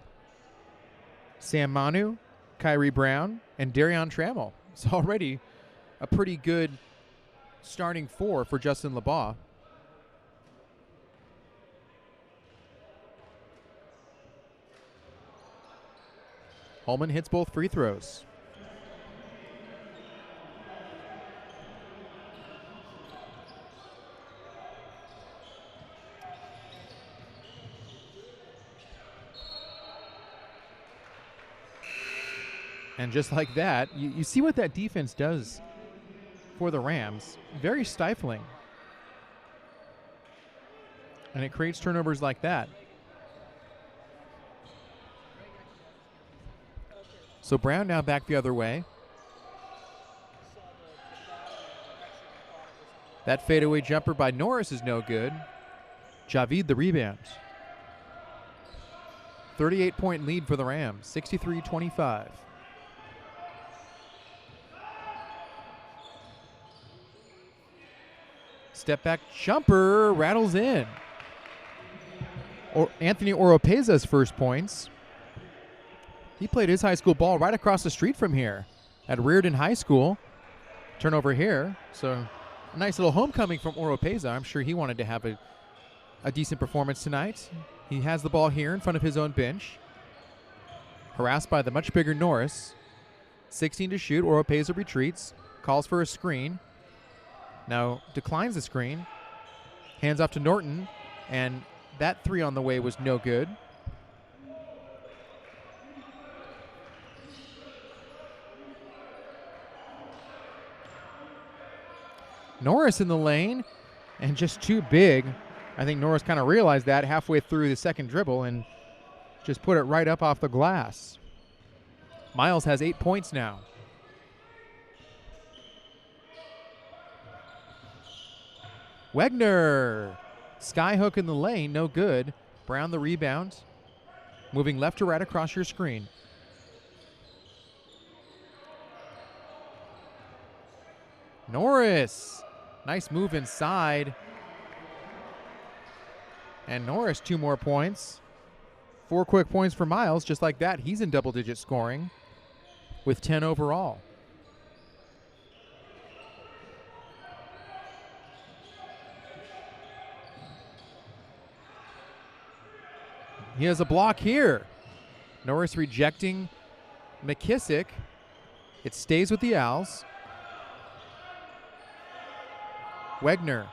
Sam Manu, Kyrie Brown, and Darion Trammell. It's already a pretty good starting four for Justin LeBeau. Holman hits both free throws. And just like that, you see what that defense does for the Rams. Very stifling. And it creates turnovers like that. So Brown now back the other way. That fadeaway jumper by Norris is no good. Javid the rebound. 38-point lead for the Rams, 63-25. Step back jumper rattles in. Anthony Oropeza's first points. He played his high school ball right across the street from here at Reardon High School. Turnover here. So a nice little homecoming from Oropeza. I'm sure he wanted to have a decent performance tonight. He has the ball here in front of his own bench. Harassed by the much bigger Norris. 16 to shoot. Oropeza retreats. Calls for a screen. Now declines the screen. Hands off to Norton. And that three on the way was no good. Norris in the lane, and just too big. I think Norris kind of realized that halfway through the second dribble and just put it right up off the glass. Miles has 8 points now. Wegner, skyhook in the lane, no good. Brown the rebound, moving left to right across your screen. Norris, nice move inside. And Norris 2 more points. 4 quick points for Miles. Just like that, he's in double-digit scoring with 10 overall. He has a block here. Norris rejecting McKissick. It stays with the Owls. Wegner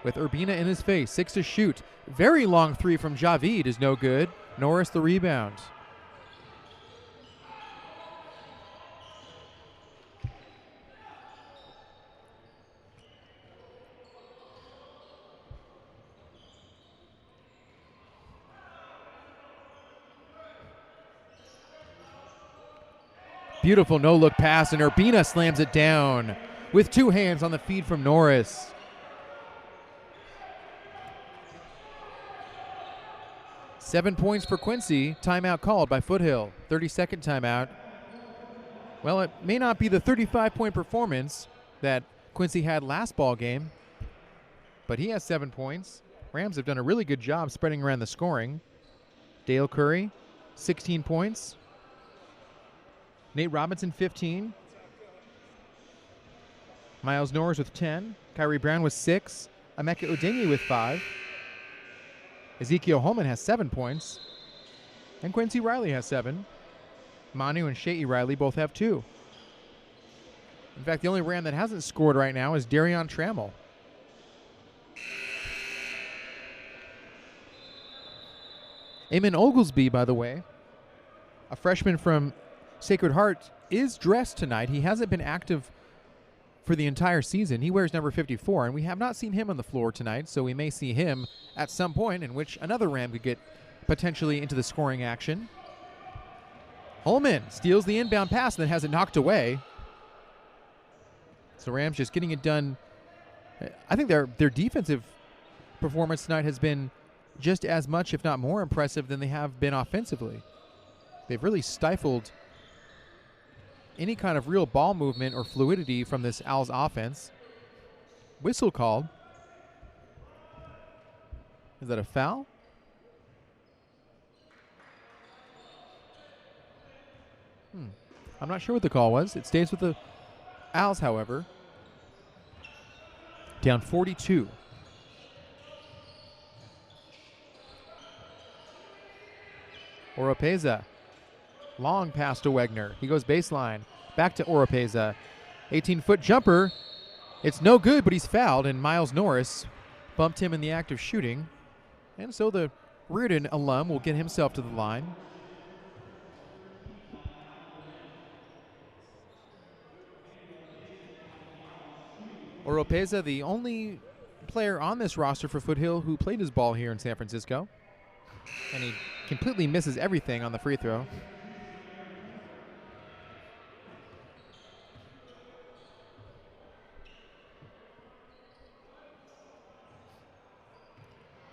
with Urbina in his face. 6 to shoot. Very long three from Javid is no good. Norris the rebound. Beautiful no-look pass, and Urbina slams it down with 2 hands on the feed from Norris. Seven points for Quincy. Timeout called by Foothill. 30-second timeout. Well, it may not be the 35-point performance that Quincy had last ball game, but he has 7 points. Rams have done a really good job spreading around the scoring. Dale Curry, 16 points. Nate Robinson, 15. Miles Norris with 10. Kyrie Brown with 6. Emeka Udenyi with 5. Ezekiel Holman has 7 points. And Quincy Riley has 7. Manu and Shea Riley both have 2. In fact, the only Ram that hasn't scored right now is Darion Trammell. Eamon Oglesby, by the way, a freshman from Sacred Heart, is dressed tonight. He hasn't been active for the entire season. He wears number 54, and we have not seen him on the floor tonight, so we may see him at some point in which another Ram could get potentially into the scoring action. Holman steals the inbound pass and then has it knocked away. So Rams just getting it done. I think their defensive performance tonight has been just as much, if not more, impressive than they have been offensively. They've really stifled any kind of real ball movement or fluidity from this Owls offense. Whistle called. Is that a foul? I'm not sure what the call was. It stays with the Owls, however. Down 42. Oropeza. Long pass to Wegner. He goes baseline. Back to Oropeza. 18-foot jumper. It's no good, but he's fouled, and Miles Norris bumped him in the act of shooting. And so the Reardon alum will get himself to the line. Oropeza, the only player on this roster for Foothill who played his ball here in San Francisco. And he completely misses everything on the free throw.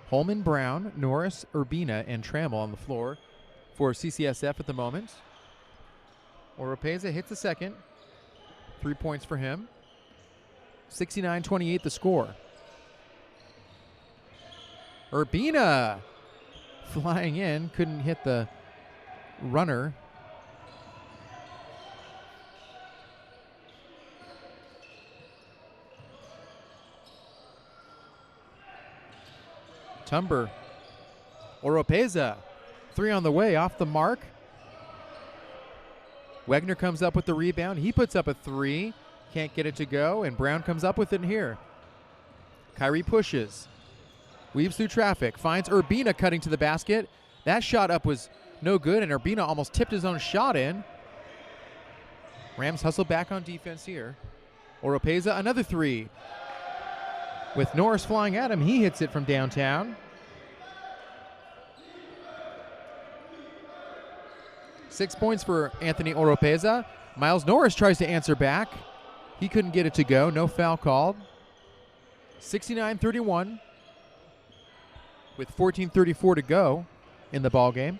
Holman, Brown, Norris, Urbina, and Trammell on the floor for CCSF at the moment. Oropeza hits the second. 3 points for him. 69-28 the score. Urbina flying in, couldn't hit the runner. Tumber. Oropeza. 3 on the way, off the mark. Wegner comes up with the rebound. He puts up a 3. Can't get it to go, and Brown comes up with it here. Kyrie pushes. Weaves through traffic. Finds Urbina cutting to the basket. That shot up was no good, and Urbina almost tipped his own shot in. Rams hustle back on defense here. Oropeza, another 3. With Norris flying at him, he hits it from downtown. 6 points for Anthony Oropeza. Miles Norris tries to answer back. He couldn't get it to go. No foul called. 69-31 with 14:34 to go in the ball game.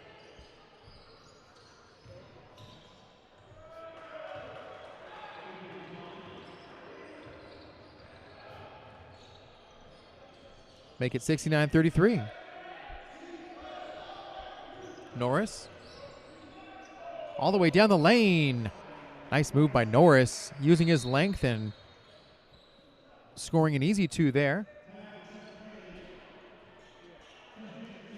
Make it 69-33. Norris all the way down the lane. Nice move by Norris, using his length and scoring an easy 2 there.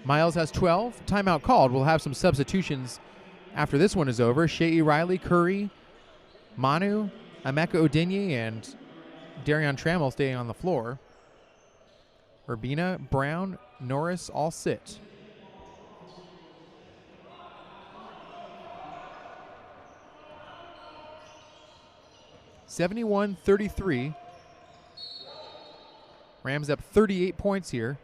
Miles has 12. Timeout called. We'll have some substitutions after this one is over. Shea Riley, Curry, Manu, Emeka Odenye, and Darion Trammell staying on the floor. Urbina, Brown, Norris all sit. (71-33). Rams up 38 points here.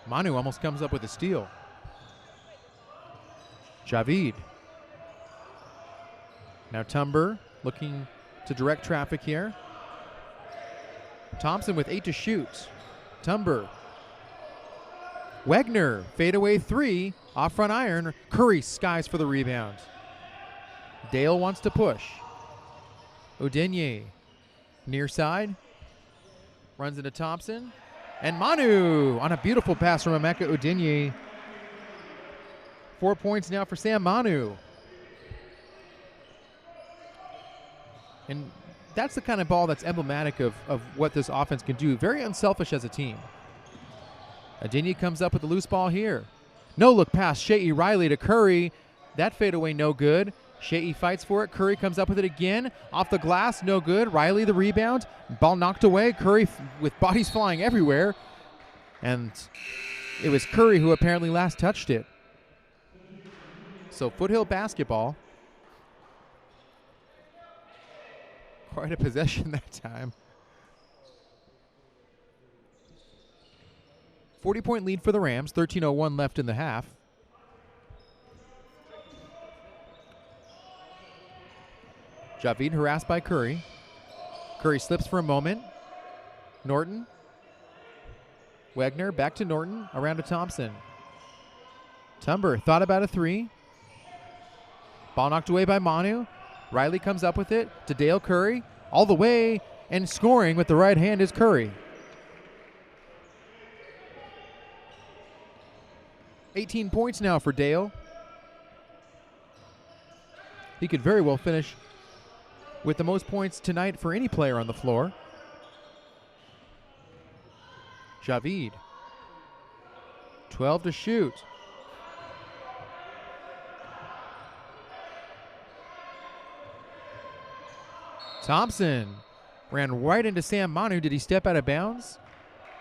Manu almost comes up with a steal. Javid. Now Tumber looking to direct traffic here. Thompson with 8 to shoot. Tumber. Wegner, fadeaway 3, off front iron. Curry skies for the rebound. Dale wants to push. Odenye, near side. Runs into Thompson. And Manu on a beautiful pass from Emeka Odenye. 4 points now for Sam Manu. And that's the kind of ball that's emblematic of what this offense can do. Very unselfish as a team. Odenye comes up with the loose ball here. No look pass, Shea Riley to Curry. That fadeaway no good. Shea fights for it. Curry comes up with it again. Off the glass, no good. Riley the rebound. Ball knocked away. Curry with bodies flying everywhere. And it was Curry who apparently last touched it. So Foothill basketball. Quite a possession that time. 40-point lead for the Rams. 13:01 left in the half. Javid harassed by Curry. Curry slips for a moment. Norton. Wagner back to Norton. Around to Thompson. Tumber thought about a three. Ball knocked away by Manu. Riley comes up with it to Dale Curry. All the way and scoring with the right hand is Curry. 18 points now for Dale. He could very well finish with the most points tonight for any player on the floor. Javid. 12 to shoot. Thompson ran right into Sam Manu. Did he step out of bounds?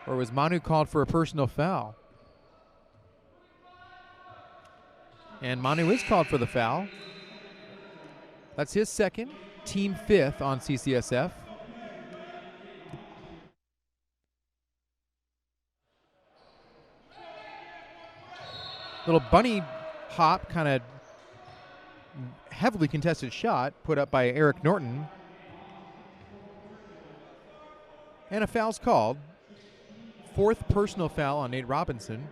Or was Manu called for a personal foul? And Manu is called for the foul. That's his second. Team fifth on CCSF. Little bunny hop, kind of heavily contested shot put up by Eric Norton. And a foul's called. Fourth personal foul on Nate Robinson.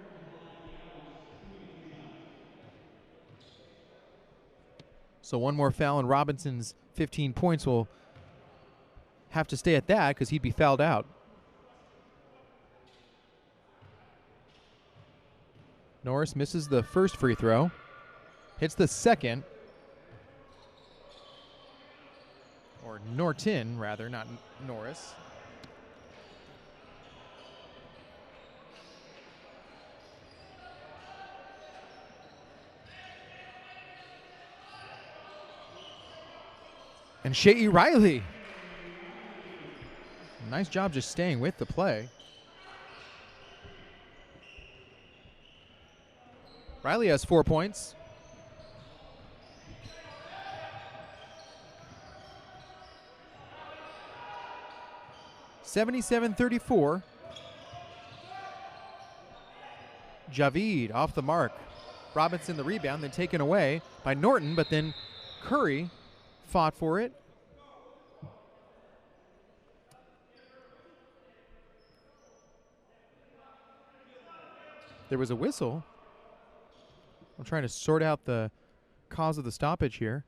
So one more foul and Robinson's 15 points will have to stay at that because he'd be fouled out. Norris misses the first free throw. Hits the second. Or Norton, rather, not Norris. And Shea Riley. Nice job just staying with the play. Riley has 4 points. (77-34). Javid off the mark. Robinson the rebound, then taken away by Norton, but then Curry fought for it. There was a whistle. I'm trying to sort out the cause of the stoppage here.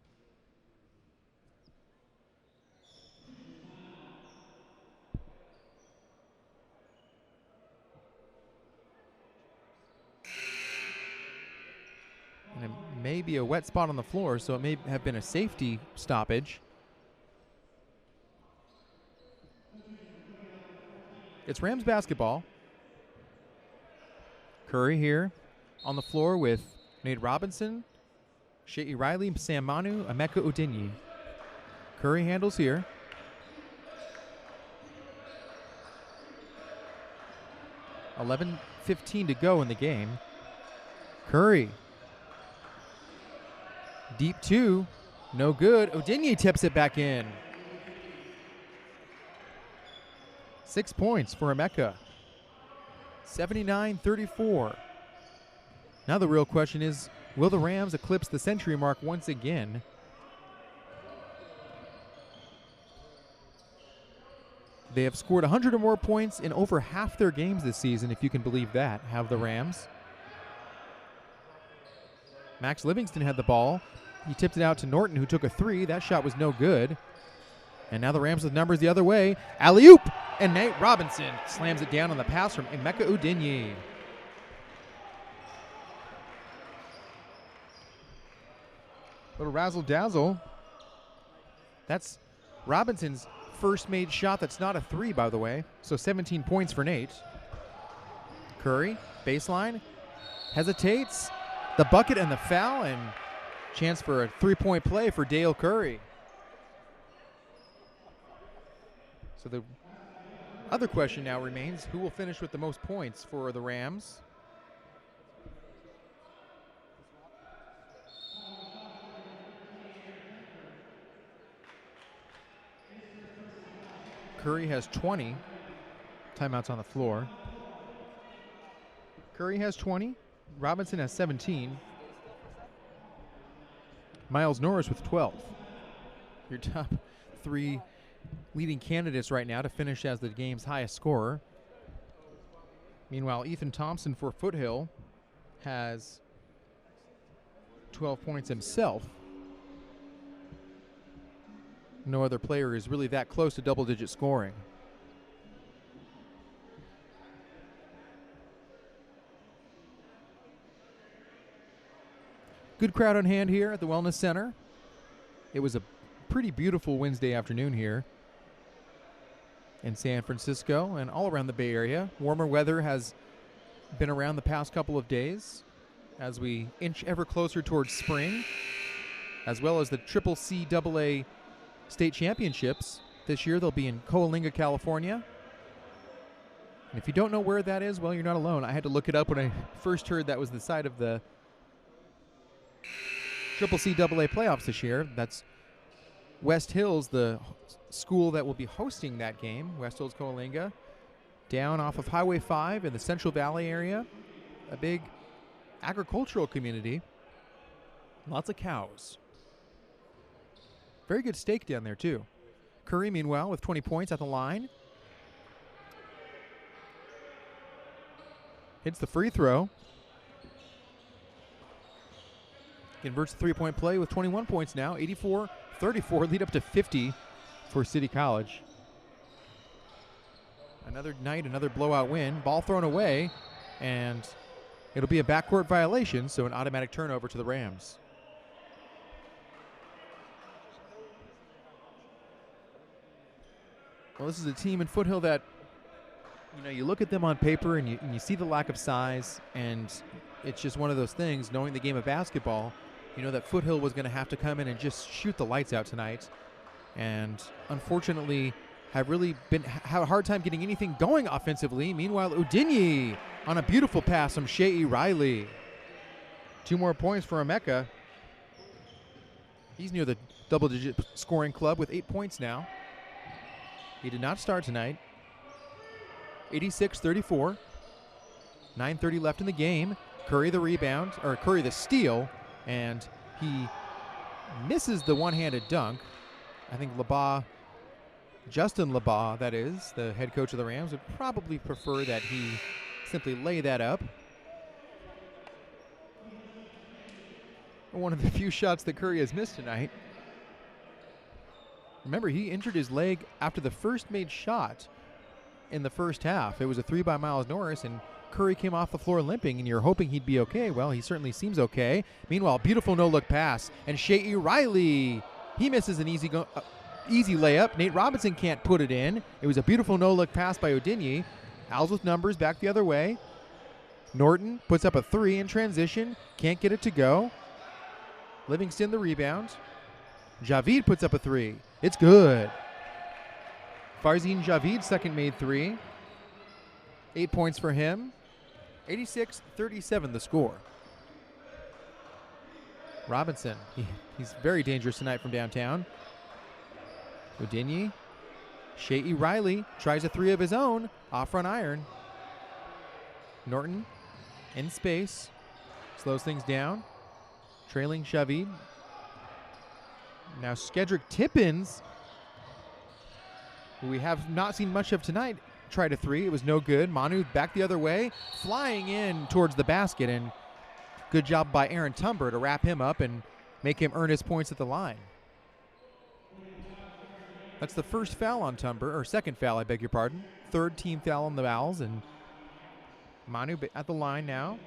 And it may be a wet spot on the floor, so it may have been a safety stoppage. It's Rams basketball. Curry here on the floor with Nate Robinson, Shea Riley, Sam Manu, Emeka Udinyi. Curry handles here. (11:15 to go in the game. Curry. Deep two. No good. Udinyi tips it back in. 6 points for Emeka. 79-34. Now the real question is, will the Rams eclipse the century mark once again? They have scored 100 or more points in over half their games this season, if you can believe that, have the Rams. Max Livingston had the ball. He tipped it out to Norton, who took a three. That shot was no good. And now the Rams with numbers the other way. Alley-oop! And Nate Robinson slams it down on the pass from Emeka Udinyi. Little razzle-dazzle. That's Robinson's first made shot that's not a three, by the way. So 17 points for Nate. Curry, baseline, hesitates. The bucket and the foul, and Chance for a three-point play for Dale Curry. So the other question now remains, who will finish with the most points for the Rams? Curry has 20. Timeouts on the floor. Curry has 20. Robinson has 17. Miles Norris with 12. Your top three leading candidates right now to finish as the game's highest scorer. Meanwhile, Ethan Thompson for Foothill has 12 points himself. No other player is really that close to double-digit scoring. Good crowd on hand here at the Wellness Center. It was a pretty beautiful Wednesday afternoon here in San Francisco and all around the Bay Area. Warmer weather has been around the past couple of days as we inch ever closer towards spring, as well as the CCSF state championships. This year they'll be in Coalinga, California. And if you don't know where that is, well, you're not alone. I had to look it up when I first heard that was the site of the CCSF playoffs this year. That's West Hills, the school that will be hosting that game. West Hills Coalinga, down off of Highway 5 in the Central Valley area. A big agricultural community. Lots of cows. Very good steak down there, too. Curry, meanwhile, with 20 points at the line. Hits the free throw. Converts the three-point play with 21 points now. 84-34, lead up to 50 for City College. Another night, another blowout win. Ball thrown away, and it'll be a backcourt violation, so an automatic turnover to the Rams. Well, this is a team in Foothill that, you look at them on paper and you see the lack of size, and it's just one of those things, knowing the game of basketball, that Foothill was going to have to come in and just shoot the lights out tonight. And unfortunately, have really had a hard time getting anything going offensively. Meanwhile, Udinyi on a beautiful pass from Shea Riley. 2 more points for Emeka. He's near the double-digit scoring club with 8 points now. He did not start tonight. 86-34. 9:30 left in the game. Curry the rebound, or Curry the steal, and he misses the one-handed dunk. I think Justin LeBaugh, that is, the head coach of the Rams, would probably prefer that he simply lay that up. One of the few shots that Curry has missed tonight. Remember, he injured his leg after the first made shot in the first half. It was a 3 by Miles Norris, and Curry came off the floor limping, and you're hoping he'd be okay. Well, he certainly seems okay. Meanwhile, beautiful no-look pass, and Shea Riley, he misses an easy layup. Nate Robinson can't put it in. It was a beautiful no-look pass by Udinyi. Owls with numbers back the other way. Norton puts up a 3 in transition. Can't get it to go. Livingston the rebound. Javid puts up a 3. It's good. Farzin Javid, second made 3. 8 points for him. 86-37 the score. Robinson, he's very dangerous tonight from downtown. Udinyi. Shea Riley tries a 3 of his own. Off front iron. Norton in space. Slows things down. Trailing Javid. Now Skedrick Tippins, who we have not seen much of tonight, tried a 3. It was no good. Manu back the other way, flying in towards the basket, and good job by Aaron Tumber to wrap him up and make him earn his points at the line. That's the first foul on Tumber, or second foul, I beg your pardon. Third team foul on the Owls, and Manu at the line now.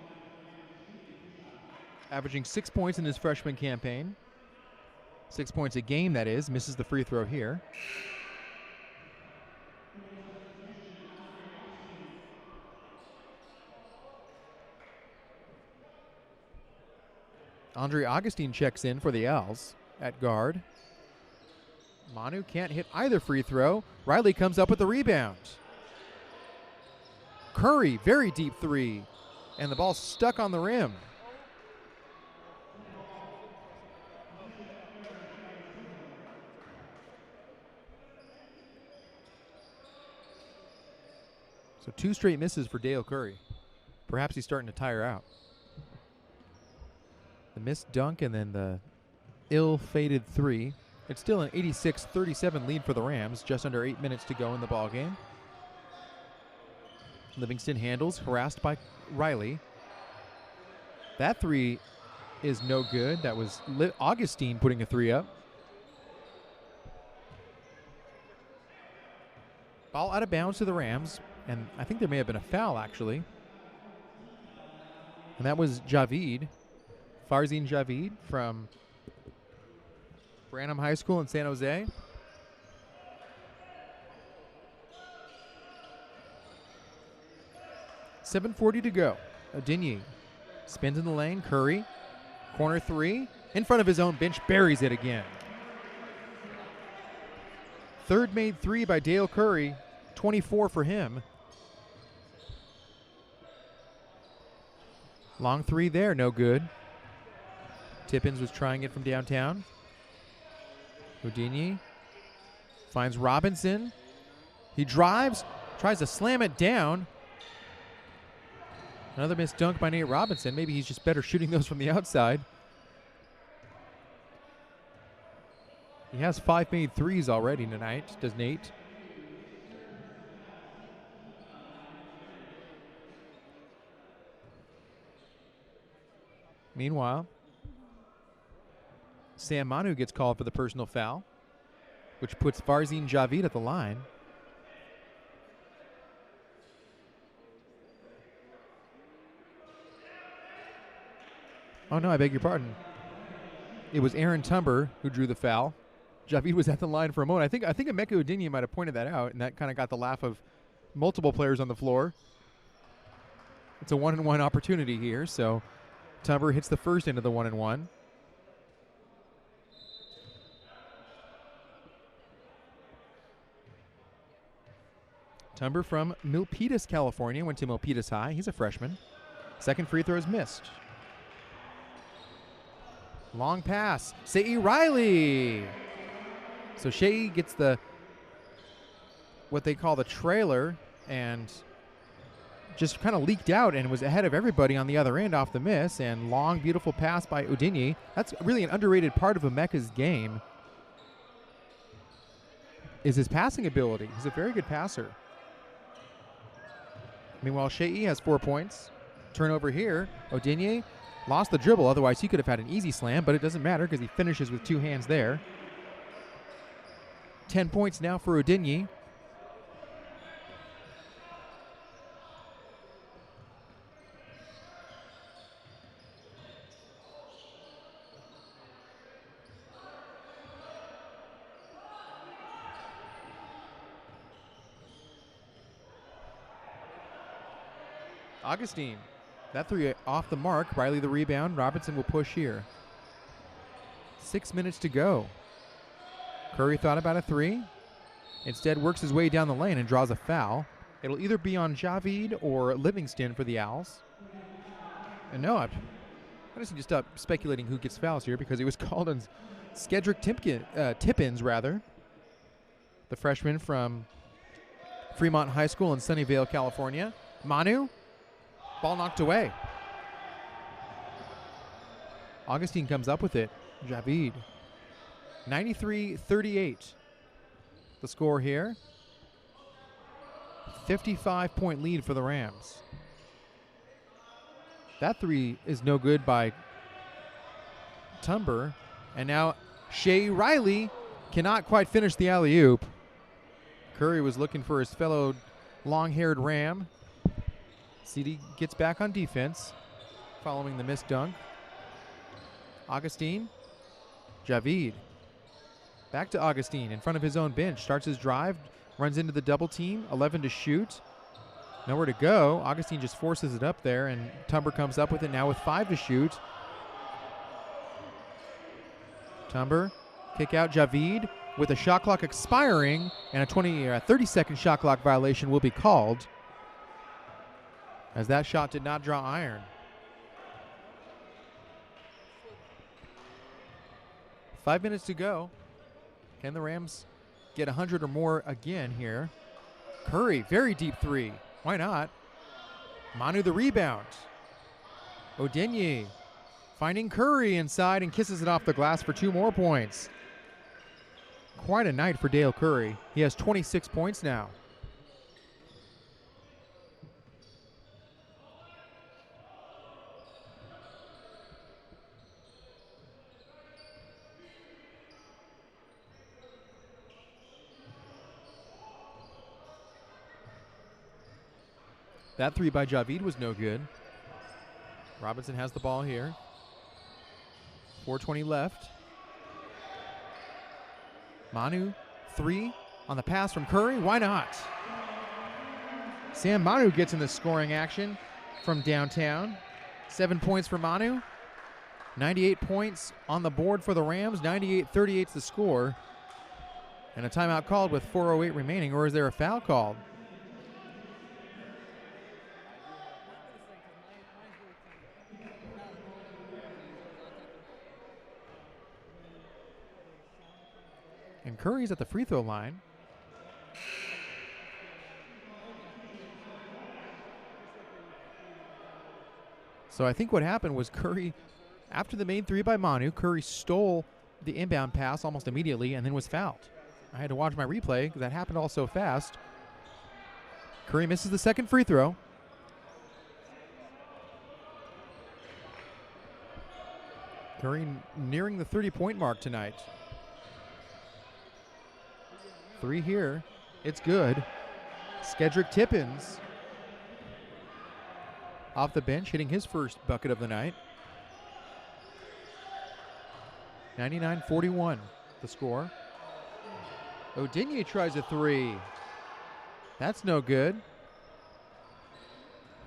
Averaging 6 points in his freshman campaign. 6 points a game, that is. Misses the free throw here. Andre Augustine checks in for the Owls at guard. Manu can't hit either free throw. Riley comes up with the rebound. Curry, very deep three. And the ball stuck on the rim. So 2 straight misses for Dale Curry. Perhaps he's starting to tire out. The missed dunk and then the ill-fated three. It's still an 86-37 lead for the Rams, just under 8 minutes to go in the ballgame. Livingston handles, harassed by Riley. That three is no good. That was Augustine putting a three up. Ball out of bounds to the Rams, and I think there may have been a foul, actually. And that was Javid, Farzin Javid from Branham High School in San Jose. .740 to go. Odinyi spins in the lane. Curry, corner three. In front of his own bench, buries it again. Third made three by Dale Curry. 24 for him. Long three there, no good. Tippins was trying it from downtown. Odinyi finds Robinson. He drives, tries to slam it down. Another missed dunk by Nate Robinson. Maybe he's just better shooting those from the outside. He has 5 made threes already tonight, does Nate. Meanwhile, Sam Manu gets called for the personal foul, which puts Farzin Javid at the line. Oh, no, I beg your pardon. It was Aaron Tumber who drew the foul. Javid was at the line for a moment. I think Emeka Odinyi might have pointed that out, and that kind of got the laugh of multiple players on the floor. It's a 1-and-1 opportunity here, so Tumber hits the first into the 1-and-1. Tumber from Milpitas, California, went to Milpitas High. He's a freshman. Second free throw is missed. Long pass. Shea Riley. So Shea gets what they call the trailer and just kind of leaked out and was ahead of everybody on the other end off the miss. And long, beautiful pass by Odinyi. That's really an underrated part of Emeka's game, is his passing ability. He's a very good passer. Meanwhile, Shea has 4 points. Turnover here. Odinyi lost the dribble. Otherwise, he could have had an easy slam, but it doesn't matter because he finishes with 2 hands there. 10 points now for Odinyi. Augustine. That three off the mark. Riley the rebound. Robinson will push here. 6 minutes to go. Curry thought about a three. Instead works his way down the lane and draws a foul. It'll either be on Javid or Livingston for the Owls. And no, I just need to stop speculating who gets fouls here because it was called on Skedrick Tippins, rather. The freshman from Fremont High School in Sunnyvale, California. Manu. Ball knocked away. Augustine comes up with it. Javid. 93-38. The score here. 55-point lead for the Rams. That three is no good by Tumber. And now Shea Riley cannot quite finish the alley-oop. Curry was looking for his fellow long-haired Ram. CD gets back on defense following the missed dunk. Augustine. Javid. Back to Augustine in front of his own bench. Starts his drive. Runs into the double team. 11 to shoot. Nowhere to go. Augustine just forces it up there, and Tumber comes up with it now with 5 to shoot. Tumber, kick out Javid with a shot clock expiring, and a 30-second shot clock violation will be called, as that shot did not draw iron. 5 minutes to go. Can the Rams get 100 or more again here? Curry, very deep three. Why not? Manu the rebound. Odenye finding Curry inside and kisses it off the glass for 2 more points. Quite a night for Dale Curry. He has 26 points now. That three by Javid was no good. Robinson has the ball here. 4:20 left. Manu, 3 on the pass from Curry. Why not? Sam Manu gets in the scoring action from downtown. 7 points for Manu. 98 points on the board for the Rams. 98-38 is the score. And a timeout called with 4:08 remaining, or is there a foul called? And Curry's at the free throw line. So I think what happened was Curry, after the main three by Manu, Curry stole the inbound pass almost immediately and then was fouled. I had to watch my replay because that happened all so fast. Curry misses the second free throw. Curry nearing the 30-point mark tonight. 3 here. It's good. Skedrick Tippins off the bench, hitting his first bucket of the night. 99-41 the score. Odenye tries a 3. That's no good.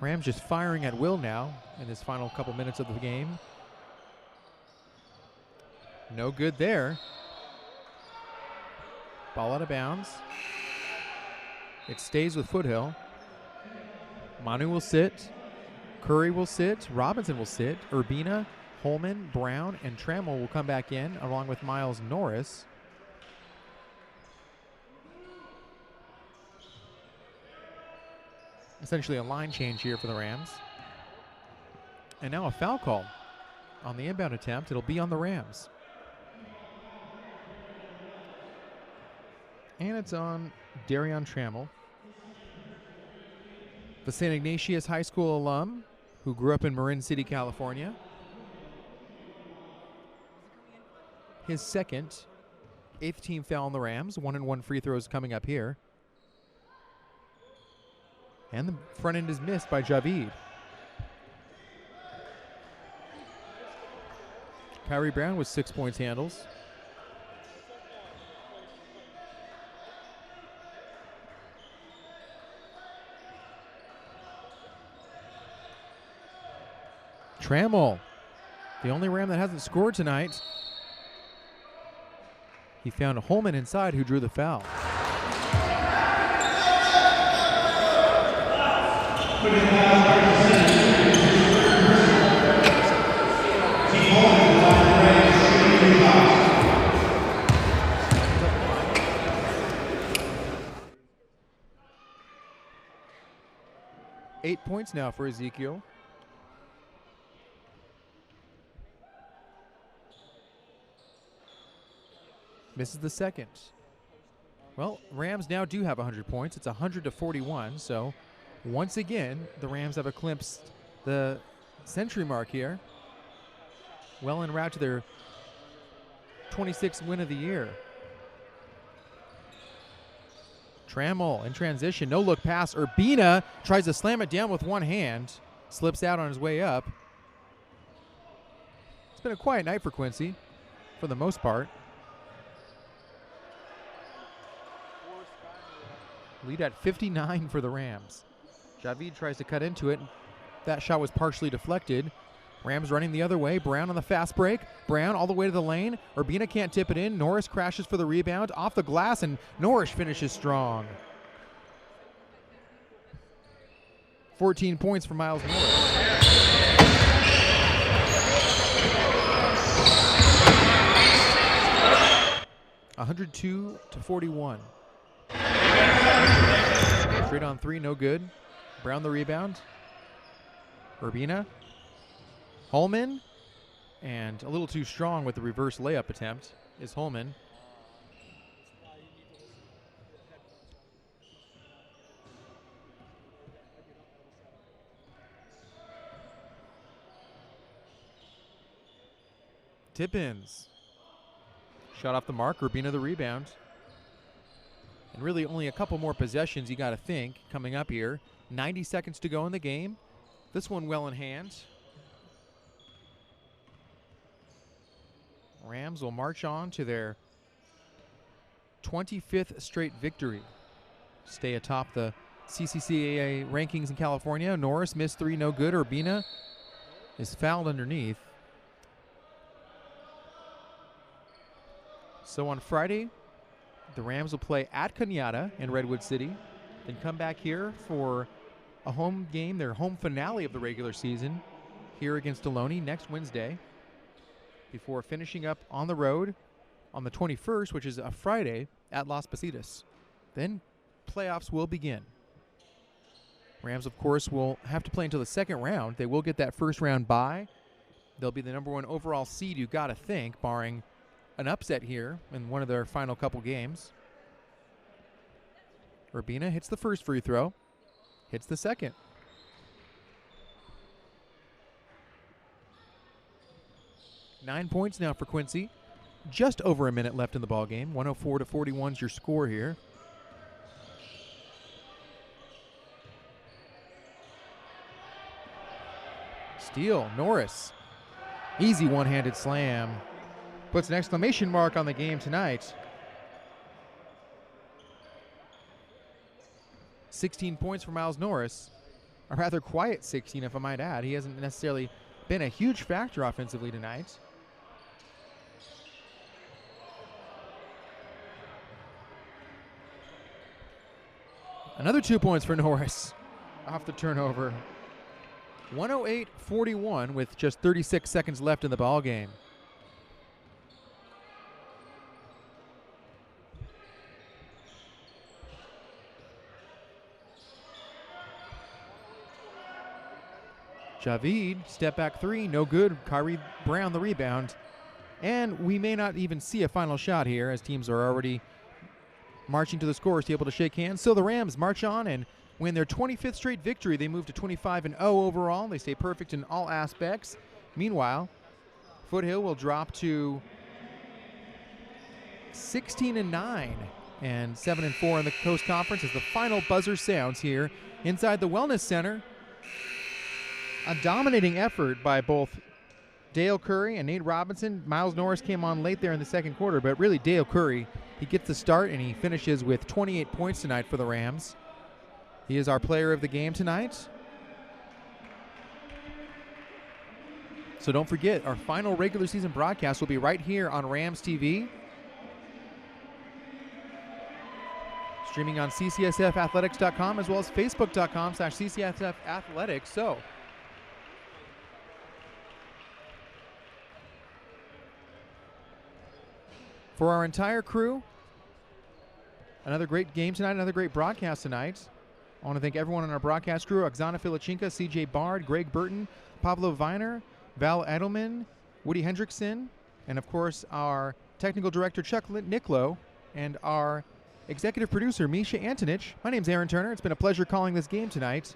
Rams just firing at will now in this final couple minutes of the game. No good there. Ball out of bounds. It stays with Foothill. Manu will sit. Curry will sit. Robinson will sit. Urbina, Holman, Brown, and Trammell will come back in along with Miles Norris. Essentially a line change here for the Rams. And now a foul call on the inbound attempt. It'll be on the Rams. And it's on Darion Trammell, the St. Ignatius High School alum who grew up in Marin City, California. His second, 8th team foul on the Rams. 1-and-1 free throws coming up here. And the front end is missed by Javid. Kyrie Brown with 6 points handles. Trammell, the only Ram that hasn't scored tonight. He found Holman inside who drew the foul. Eight points now for Ezekiel. Misses the second. Well, Rams now do have 100 points. It's 100-41. So once again, the Rams have eclipsed the century mark here. Well en route to their 26th win of the year. Trammell in transition. No look pass. Urbina tries to slam it down with one hand. Slips out on his way up. It's been a quiet night for Quincy for the most part. Lead at 59 for the Rams. Javid tries to cut into it. That shot was partially deflected. Rams running the other way. Brown on the fast break. Brown all the way to the lane. Urbina can't tip it in. Norris crashes for the rebound. Off the glass, and Norris finishes strong. 14 points for Miles Norris. (102-41). Straight on three, no good. Brown the rebound. Urbina. Holman. And a little too strong with the reverse layup attempt is Holman. Tip-ins. Shot off the mark. Urbina the rebound. And really only a couple more possessions, you got to think, coming up here. 90 seconds to go in the game. This one well in hand. Rams will march on to their 25th straight victory. Stay atop the CCCAA rankings in California. Norris missed three, no good. Urbina is fouled underneath. So on Friday, the Rams will play at Cañada in Redwood City, then come back here for a home game, their home finale of the regular season, here against Ohlone next Wednesday, before finishing up on the road on the 21st, which is a Friday, at Las Positas. Then playoffs will begin. Rams, of course, will have to play until the second round. They will get that first round bye. They'll be the #1 overall seed, you got to think, barring an upset here in one of their final couple games. Urbina hits the first free throw, hits the second. Nine points now for Quincy. Just over a minute left in the ball game. 104-41 is your score here. Steal, Norris. Easy one-handed slam. Puts an exclamation mark on the game tonight. 16 points for Miles Norris. A rather quiet 16, if I might add. He hasn't necessarily been a huge factor offensively tonight. Another 2 points for Norris off the turnover. 108-41 with just 36 seconds left in the ball game. Javid, step back three, no good. Kyrie Brown the rebound. And we may not even see a final shot here, as teams are already marching to the scorers table to shake hands. So the Rams march on and win their 25th straight victory. They move to 25-0 overall. They stay perfect in all aspects. Meanwhile, Foothill will drop to 16-9 and 7-4 in the Coast Conference as the final buzzer sounds here inside the Wellness Center. A dominating effort by both Dale Curry and Nate Robinson. Miles Norris came on late there in the second quarter, but really Dale Curry, he gets the start and he finishes with 28 points tonight for the Rams. He is our player of the game tonight. So don't forget, our final regular season broadcast will be right here on Rams TV. Streaming on CCSFathletics.com as well as Facebook.com/CCSFathletics. So for our entire crew, another great game tonight, another great broadcast tonight. I want to thank everyone on our broadcast crew: Oksana Filachinka, CJ Bard, Greg Burton, Pablo Viner, Val Edelman, Woody Hendrickson, and of course our technical director Chuck Nicklow, and our executive producer Misha Antonich. My name's Aaron Turner. It's been a pleasure calling this game tonight.